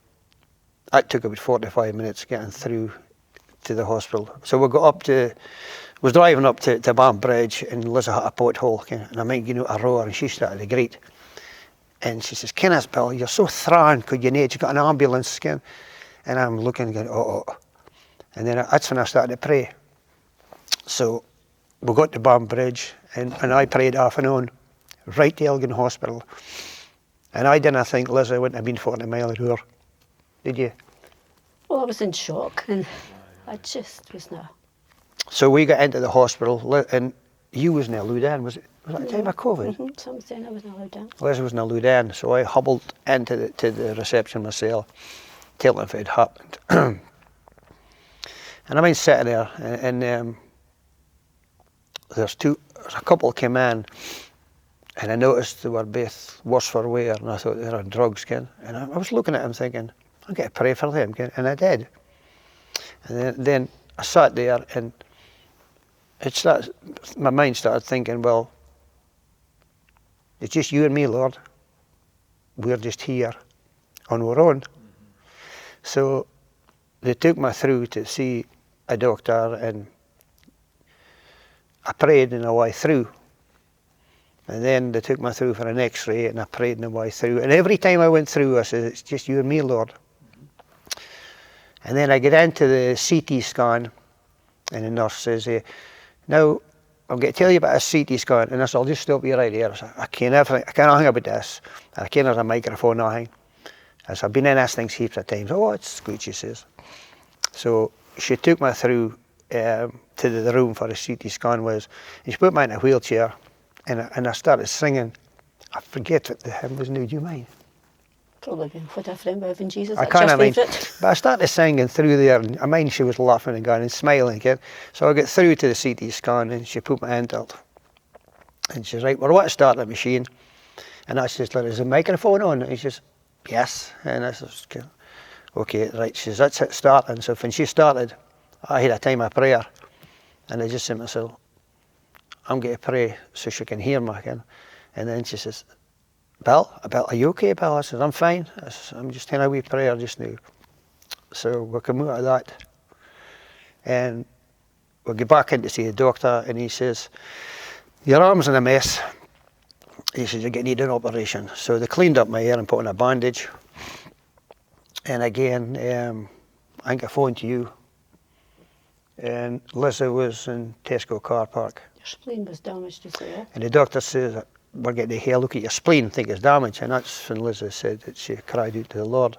that took about 45 minutes getting through to the hospital. So we got up to, was driving up to Banbridge, and Liz had a pothole, and I might get out a roar, and she started to greet. And she says, Kenneth, Bill, you're so thrawn, could you need, you got an ambulance skin? And I'm looking, going, oh. And then that's when I started to pray. So we got to Banbridge, and I prayed off and on, right to Elgin Hospital. And I didn't think Liz wouldn't have been 40 mile an hour. Did you? Well, I was in shock, and I just was not. So we got into the hospital, and you wasn't allowed in, was it? Was that the time of COVID? Mm-hmm. Some saying I wasn't allowed in. Liz wasn't allowed in, so I hobbled into the reception myself, telling them if it had happened. And I been sitting there, and there's a couple came in, and I noticed they were both worse for wear, and I thought they were on drugs, and I was looking at them thinking, I'm going to pray for them, and I did. And then I sat there, and my mind started thinking, well, it's just you and me, Lord. We're just here on our own. So they took me through to see a doctor, and I prayed in the way through. And then they took me through for an x-ray, and I prayed in the way through. And every time I went through, I said, it's just you and me, Lord. And then I get into the CT scan, and the nurse says, now, I'm going to tell you about a CT scan, and I said, I'll just stop you right here. I said, I can't hang about this. I can't have a microphone, nothing. I said, I've been in this thing heaps of times. Oh, it's good, she says. So she took me through to the room for a CT scan was, and she put me in a wheelchair, and I started singing. I forget what the hymn was now, do you mind? Probably been What a Friend With in Jesus. I That's can't your mind, favourite. but I started singing through there, and I mind she was laughing and going and smiling again. So I got through to the CT scan, and she put my hand out, and she's right, well, what to start the machine? And I says, is the microphone on? And she says, yes. And I says, okay, right. She says, that's it starting. So when she started, I had a time of prayer, and I just said to myself, I'm going to pray so she can hear me again. And then she says, Bill, are you okay, Bill? I said, I'm fine. I'm just in a wee prayer just now. So we come out of that, and we get back in to see the doctor, and he says, your arm's in a mess. He says, you're going to need an operation. So they cleaned up my hair and put on a bandage. And again, I think I phoned to you, and Lizzie was in Tesco car park. Your spleen was damaged, you say, yeah? And the doctor says, we're getting a hair look at your spleen, think it's damaged. And that's when Lizzie said that she cried out to the Lord.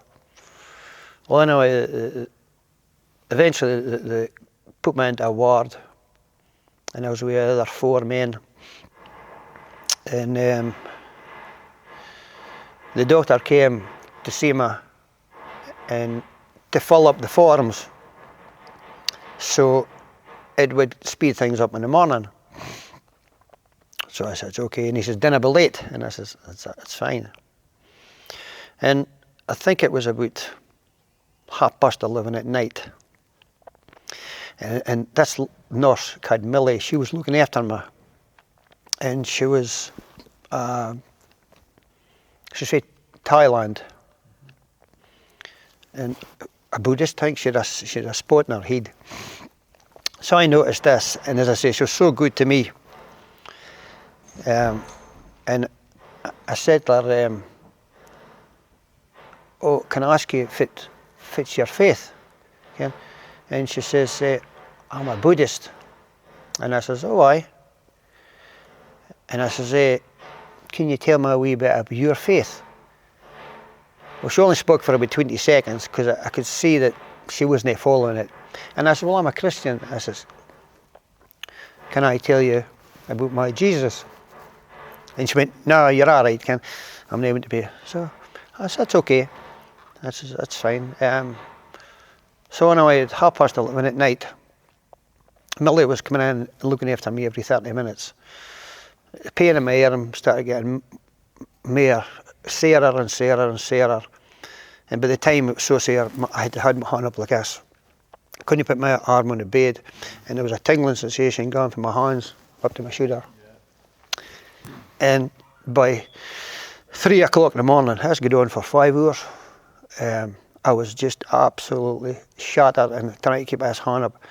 Well, anyway, eventually they put me into a ward, and I was with the other 4 men. And the doctor came to see me and to fill up the forms so it would speed things up in the morning. So I said, it's okay. And he says, dinner be late. And I says, that's fine. And I think it was about 11:30 at night. And this nurse called Millie, she was looking after me. And she was, she said Thailand. And a Buddhist thing, she had a spot in her head. So I noticed this, and as I say, she was so good to me. And I said to her, oh, can I ask you if it fits your faith? Okay? And she says, I'm a Buddhist. And I says, oh, aye. And I says, can you tell me a wee bit about your faith? Well, she only spoke for about 20 seconds because I could see that she wasn't following it. And I said, well, I'm a Christian. I says, can I tell you about my Jesus? And she went, no, you're all right, Ken. I'm not able to be. So I said, that's okay. That's fine. So anyway, at 11:30 at night, Millie was coming in and looking after me every 30 minutes. The pain in my arm started getting more sarer and sarer and sarer. And by the time it was so sore, I had my hand up like this. I couldn't put my arm on the bed, and there was a tingling sensation going from my hands up to my shoulder. Yeah. And by 3 o'clock in the morning, I was going on for 5 hours. I was just absolutely shattered and trying to keep his hand up.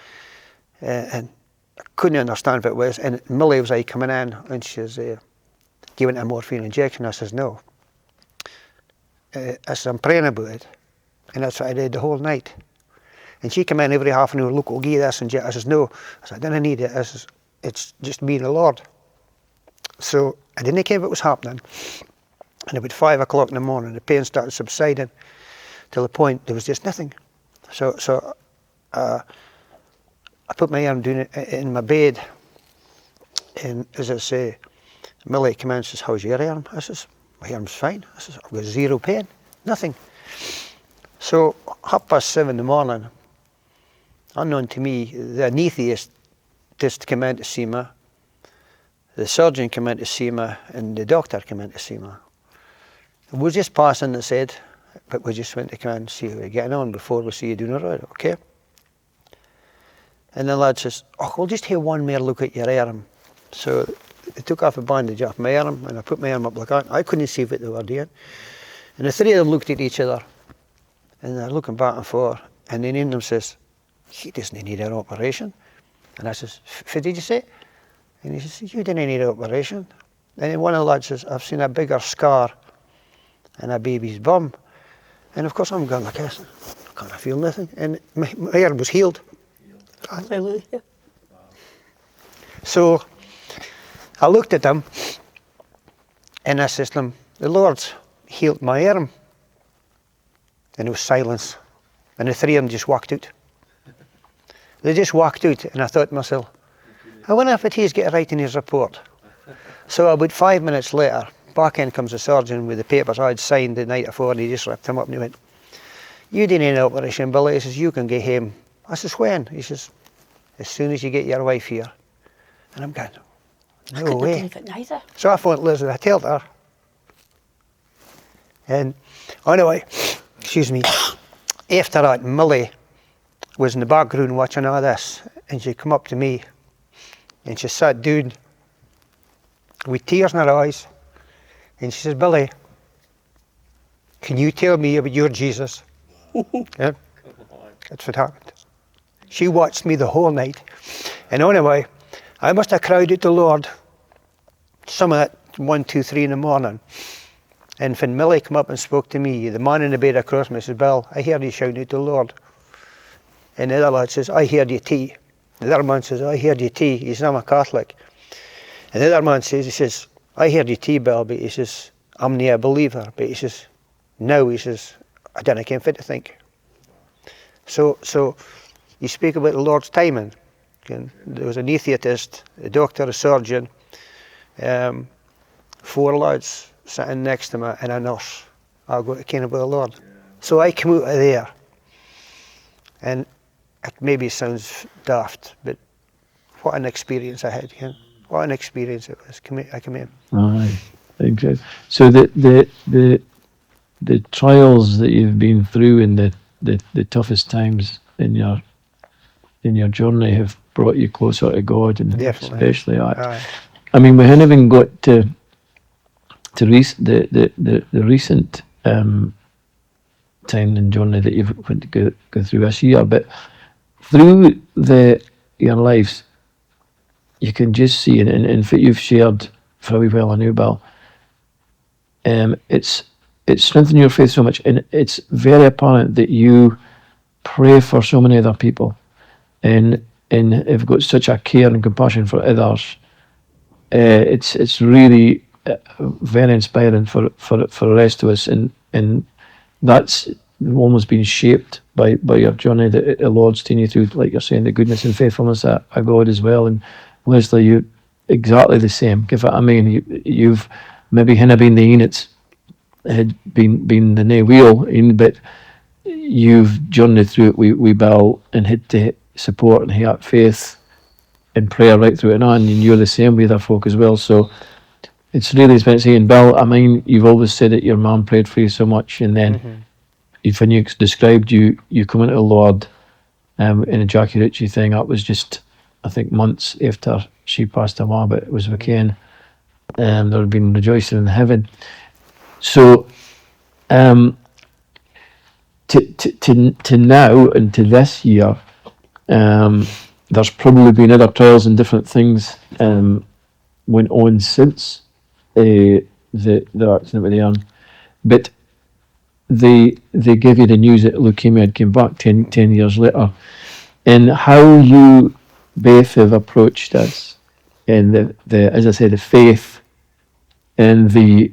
And I couldn't understand what it was. And Millie was coming in and she was giving a morphine injection. I says, no. I said, I'm praying about it. And that's what I did the whole night. And she came in every half an hour, look, we'll give you this injection. I says, no. I said, I didn't need it. I says, it's just me and the Lord. So I didn't care what was happening. And about 5 o'clock in the morning, the pain started subsiding till the point there was just nothing. So I put my arm down in my bed, and as I say, Millie came in and says, how's your arm? I says, my arm's fine. I says, I've got zero pain, nothing. So 7:30 in the morning, unknown to me, the anaesthetist came in to see me, the surgeon came in to see me, and the doctor came in to see me. We were just passing the said, but we just went to come and see how you're getting on before we see you doing it right, okay? And the lad says, oh, we'll just have one more look at your arm. So they took off a bandage off my arm, and I put my arm up like that. I couldn't see what they were doing. And the three of them looked at each other, and they're looking back and forth, and then one of them says, he doesn't need an operation. And I says, what did you say? And he says, you didn't need an operation. And then one of the lads says, I've seen a bigger scar in a baby's bum. And of course I'm going like this, I can't feel nothing. And my arm was healed. Hallelujah. So I looked at them and I said to them, the Lord's healed my arm. And there was silence. And the three of them just walked out. They just walked out, and I thought to myself, I wonder if he's got it right in his report. So about 5 minutes later, back in comes the surgeon with the papers I'd signed the night before, and he just ripped them up and he went, you didn't need an operation, Billy. He says, you can get home. I says, when? He says, as soon as you get your wife here. And I'm going, no way. I couldn't believe it neither. So I phoned Liz and I told her. And anyway, excuse me, after that, Millie was in the background watching all this, and she come up to me and she sat down with tears in her eyes, and she says, Billy, can you tell me about your Jesus? Yeah, that's what happened. She watched me the whole night, and anyway, I must have cried out to the Lord some of that 1, 2, 3 in the morning. And when Millie came up and spoke to me, the man in the bed across me says, Bill, I heard you shouting out to the Lord. And the other lad says, I heard you tea. The other man says, I heard you tea. He says, I'm a Catholic. And the other man says, he says, I heard you tea, Bill, but he says, I'm not a believer. But he says, no, he says, I don't know fit to think. So you speak about the Lord's timing. And there was an anaesthetist, a doctor, a surgeon, 4 lads sitting next to me, and a nurse. I got to ken about the Lord. So I come out of there, and it maybe sounds daft, but what an experience I had, Ken. What an experience it was. I come in. Aye, exactly. So the trials that you've been through and the toughest times in your journey have brought you closer to God, and definitely. Especially that. Aye. I mean, we haven't even got to the recent time and journey that you've went to go through this year, but through your lives, you can just see, and what you've shared very well, I know, Bill, it's strengthened your faith so much, and it's very apparent that you pray for so many other people, and and have got such a care and compassion for others. It's really very inspiring for the rest of us, and that's almost been shaped by your journey that the Lord's taken you through, like you're saying, the goodness and faithfulness of God as well. And Leslie, you exactly the same. Give it. I mean, you've maybe hinna been the units had been the nae wheel in, but you've journeyed through it we Bill and had to support and have faith and prayer right through it on, and you're the same with other folk as well. So it's really about saying, Bill, I mean, you've always said that your mum prayed for you so much, and then when you described you coming to the Lord in a Jackie Ritchie thing, that was just, I think, months after she passed away, but it was with Ken. There had been rejoicing in heaven. So to now and to this year, there's probably been other trials and different things went on since the accident with the arm, but they gave you the news that leukemia had come back 10 years later, and how you both have approached this, and the as I say, the faith and the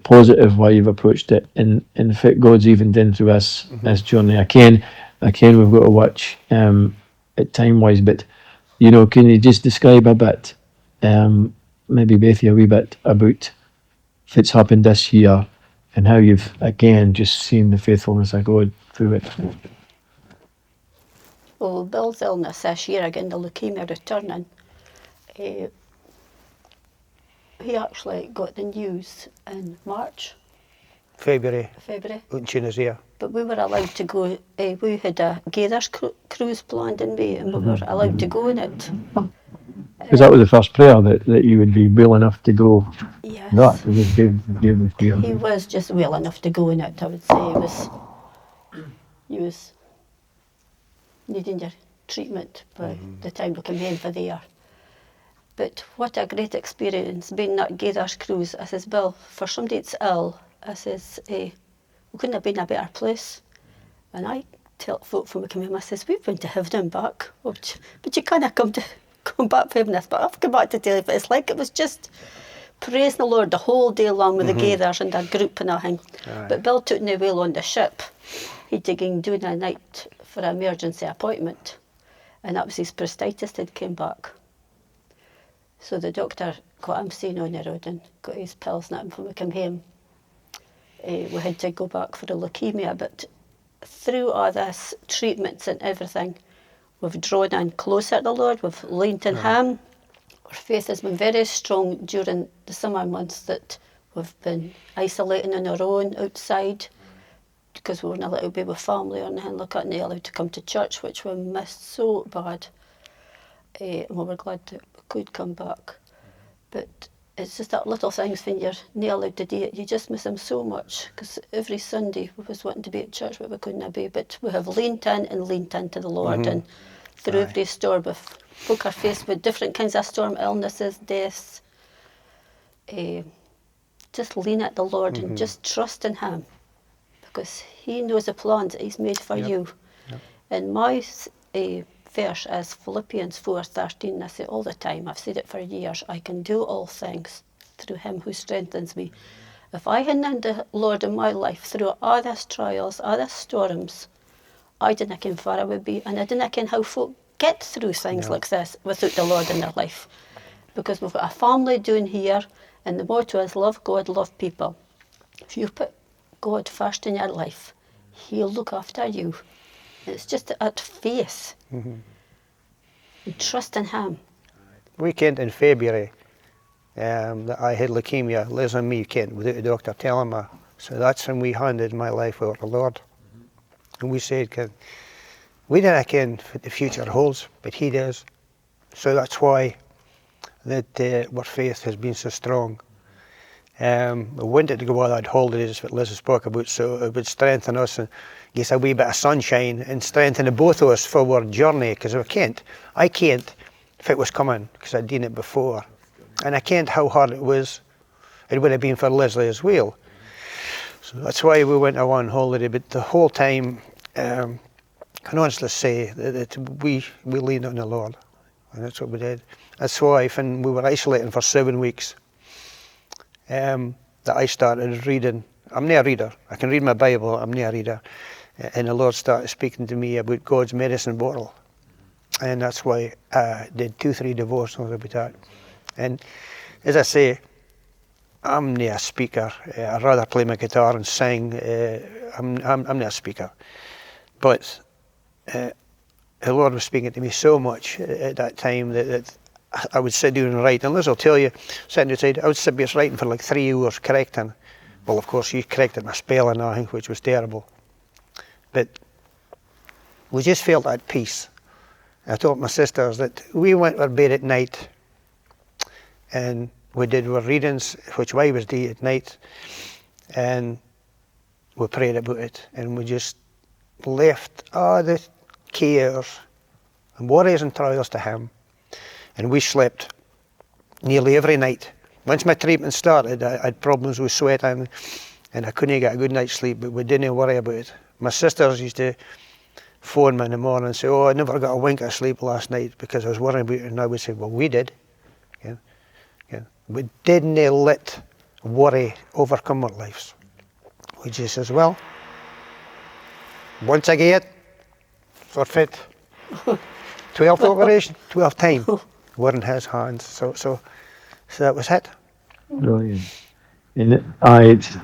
positive way you've approached it, and what God's even done through this journey. I can we've got to watch at time wise, but can you just describe a bit, maybe both of you a wee bit about what's happened this year and how you've again just seen the faithfulness of God through it? Well, Bill's illness this year, again, the leukemia returning, he actually got the news in March. February. February. Here. But we were allowed to go, we had a Gators cruise planned in May, and we were allowed to go in it. Because that was the first prayer that you would be well enough to go. Yes. That was He was just well enough to go in it, I would say. He was needing your treatment by the time we came home for there. But what a great experience being that Gators cruise. I says, Bill, for somebody that's ill, I says, we couldn't have been in a better place. And I tell folk when we come home, I says, we've been to heaven and back. But you can't come back from this. But I've come back to tell you what it's like. It was just praising the Lord the whole day long with the Gators and their group and everything. Right. But Bill took no wheel on the ship. He'd taken doing a night for an emergency appointment. And that was his prostatitis that came back. So the doctor got him seen on the road and got his pills and when we came home. We had to go back for the leukemia, but through all this treatments and everything, we've drawn in closer to the Lord, we've leaned in Him. Our faith has been very strong during the summer months that we've been isolating on our own outside because we weren't allowed to be with family or anything like that, and they allowed to come to church, which we missed so bad. And we were glad that we could come back. But it's just that little things when you're not allowed to do it, you just miss them so much, because every Sunday we was wanting to be at church, but we couldn't be. But we have leaned into the Lord, and through every storm, with folk are faced with different kinds of storm, illnesses, deaths. Just lean at the Lord and just trust in Him, because He knows the plans that He's made for you. Yep. And my verse is Philippians 4:13. I say all the time, I've said it for years, I can do all things through Him who strengthens me. If I hadn't the Lord in my life through all these trials, all these storms, I didn't know how far I would be, and I didn't know how folk get through things like this without the Lord in their life. Because we've got a family doing here, and the motto is love God, love people. If you put God first in your life, He'll look after you. It's just that faith. And trust in Him. We kent in February that I had leukemia. Liz and me kent without the doctor telling me. So that's when we handed my life over to the Lord. And we said, we didn't ken what the future holds, but He does. So that's why that our faith has been so strong. We wanted to go on that holidays that Liz spoke about, so it would strengthen us and give us a wee bit of sunshine and strengthen the both of us for our journey, because I can't if it was coming, because I'd done it before. And I can't how hard it was. It would have been for Leslie as well. So that's why we went on holiday, but the whole time can honestly say that we leaned on the Lord, and that's what we did. That's why, when we were isolating for 7 weeks, that I started reading. I'm not a reader. I can read my Bible. I'm not a reader. And the Lord started speaking to me about God's medicine bottle. And that's why I did 2-3 devotionals about that. And as I say, I'm not a speaker. I'd rather play my guitar and sing. I'm not a speaker. But the Lord was speaking to me so much at that time that I would sit down and write. And Liz will tell you, sitting outside, I would sit there writing for like 3 hours correcting. Well, of course, you corrected my spelling, I think, which was terrible. But we just felt at peace. I told my sisters that we went to bed at night and we did our readings, which I was doing at night, and we prayed about it, and we just left all the cares and worries and trials to Him, and we slept nearly every night. Once my treatment started, I had problems with sweating and I couldn't get a good night's sleep, but we didn't worry about it. My sisters used to phone me in the morning and say, oh, I never got a wink of sleep last night because I was worrying about it, and I would say, well, we did. Yeah. Yeah. We didn't let worry overcome our lives. We just says, well, once again, for fit, 12th operation, 12th time, we're in His hands. So that was it. Brilliant. And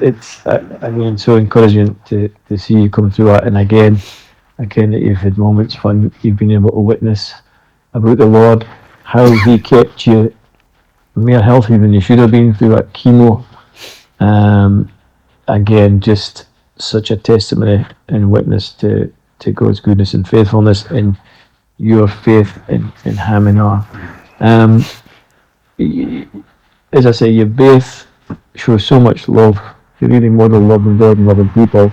it's again so encouraging to see you come through that, and again that you've had moments when you've been able to witness about the Lord, how He kept you more healthy than you should have been through that chemo. Again, just such a testimony and witness to God's goodness and faithfulness and your faith in Him and all. As I say, you both show so much love. You really model loving God and loving people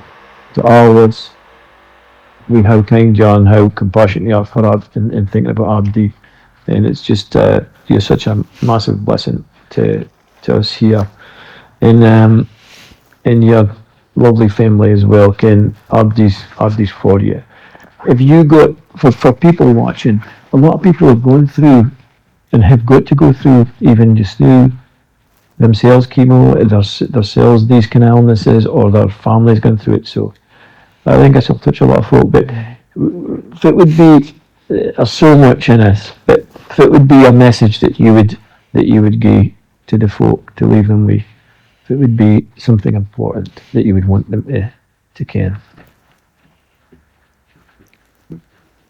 to all of us. We how kind you are and how compassionate you are for us in thinking about Abdi. And it's just, you're such a massive blessing to us here. And your lovely family as well, Ken. Abdi's for you. If you got, for people watching, a lot of people are going through and have got to go through even just through themselves chemo, themselves these kind of illnesses, or their families going through it. So I think this will touch a lot of folk. But if it would be, there's so much in us. But if it would be a message that you would give to the folk to leave them with, if it would be something important that you would want them to care.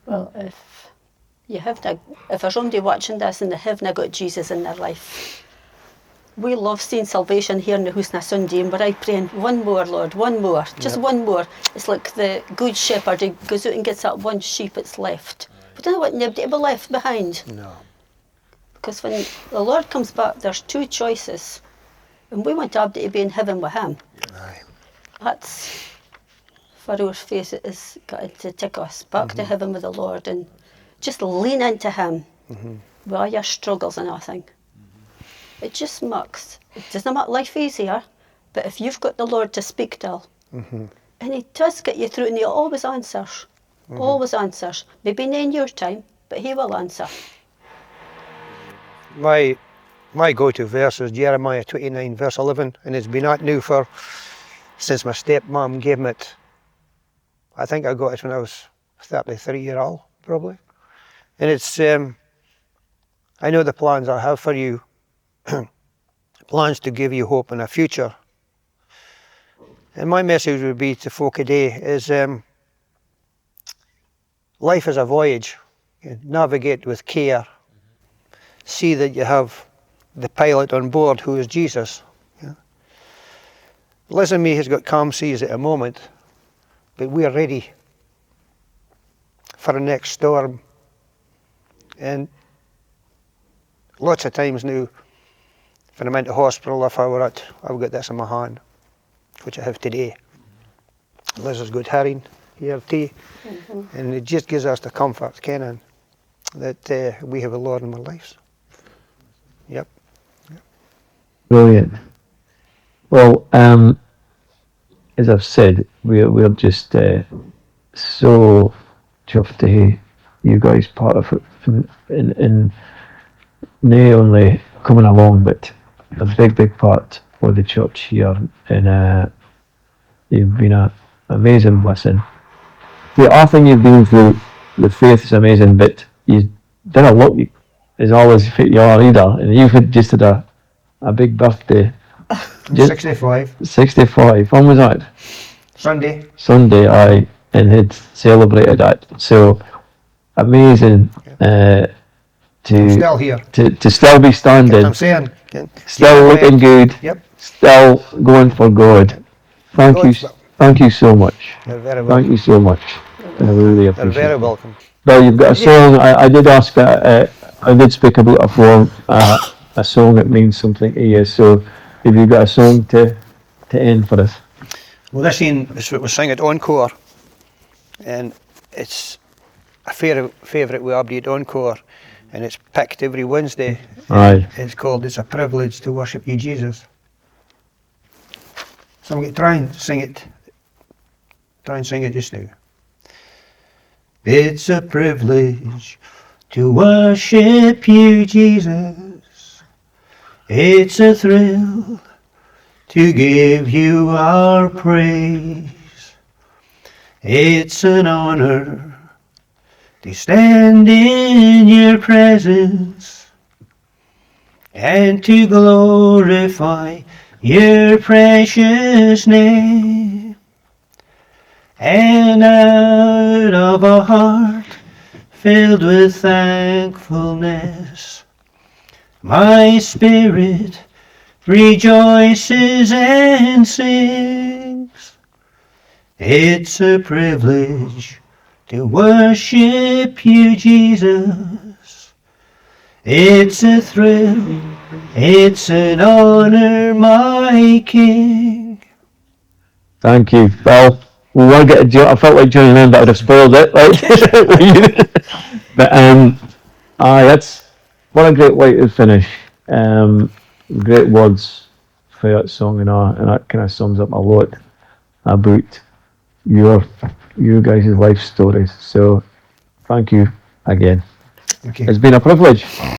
Well, if there's somebody watching this and they haven't got Jesus in their life, we love seeing salvation here in the house on a Sunday, and we're out praying, one more, Lord, one more, just one more. It's like the good shepherd who goes out and gets that one sheep that's left. We don't want nobody to be left behind. No. Because when the Lord comes back, there's two choices, and we want everybody to be in heaven with Him. Aye. That's for our faith, it is got to take us back to heaven with the Lord and just lean into Him with all your struggles and everything. It just it doesn't make life easier, but if you've got the Lord to speak to, and He does get you through, and He always answers, always answers. Maybe not in your time, but He will answer. My go-to verse is Jeremiah 29 verse 11, and it's been out now since my stepmom gave me it. I think I got it when I was 33 years old, probably. And it's, I know the plans I have for you, plans to give you hope and a future. And my message would be to folk today is, life is a voyage. You navigate with care. See that you have the pilot on board, who is Jesus. Yeah. Liz and me has got calm seas at the moment, but we are ready for the next storm. And lots of times now, when I'm into hospital, if I've got this in my hand, which I have today. Liz has got herring here, tea, and it just gives us the comfort, Ken, that we have a Lord in our lives. Yep. Brilliant. Well, as I've said, we're just so chuffed to hear you guys part of it, in not only coming along, but a big part of the church here, and you've been an amazing blessing. I think you've been through the faith is amazing, but you did a lot. Is always your either, and you've just had a big birthday. 65. 65. When was that? Sunday. Sunday, aye, and had celebrated that. So amazing I'm to still here. to still be Get what standing, I'm saying. still looking good, Yep. still going for God. Thank you, thank you so much. You're very Thank welcome. you so much. I really You're appreciate very it. welcome. Well, you've got a song. I did ask. I did speak about a song that means something to you. So, have you got a song to end for us? Well, this scene is what we sing at Encore, and it's a favourite we update Encore, and it's picked every Wednesday. Aye. It's called "It's a Privilege to Worship You, Jesus." So I'm going to try and sing it. Try and sing it just now. It's a privilege to worship you, Jesus. It's a thrill to give you our praise. It's an honor to stand in your presence and to glorify your precious name. And out of a heart filled with thankfulness, my spirit rejoices and sings. It's a privilege to worship you, Jesus. It's a thrill, it's an honor, my King. Thank you, Bill. We were getting. I felt like joining in, but I would have spoiled it. But that's what a great way to finish. Great words for that song, and that kind of sums up a lot about you guys' life stories. So, thank you again. Okay. It's been a privilege.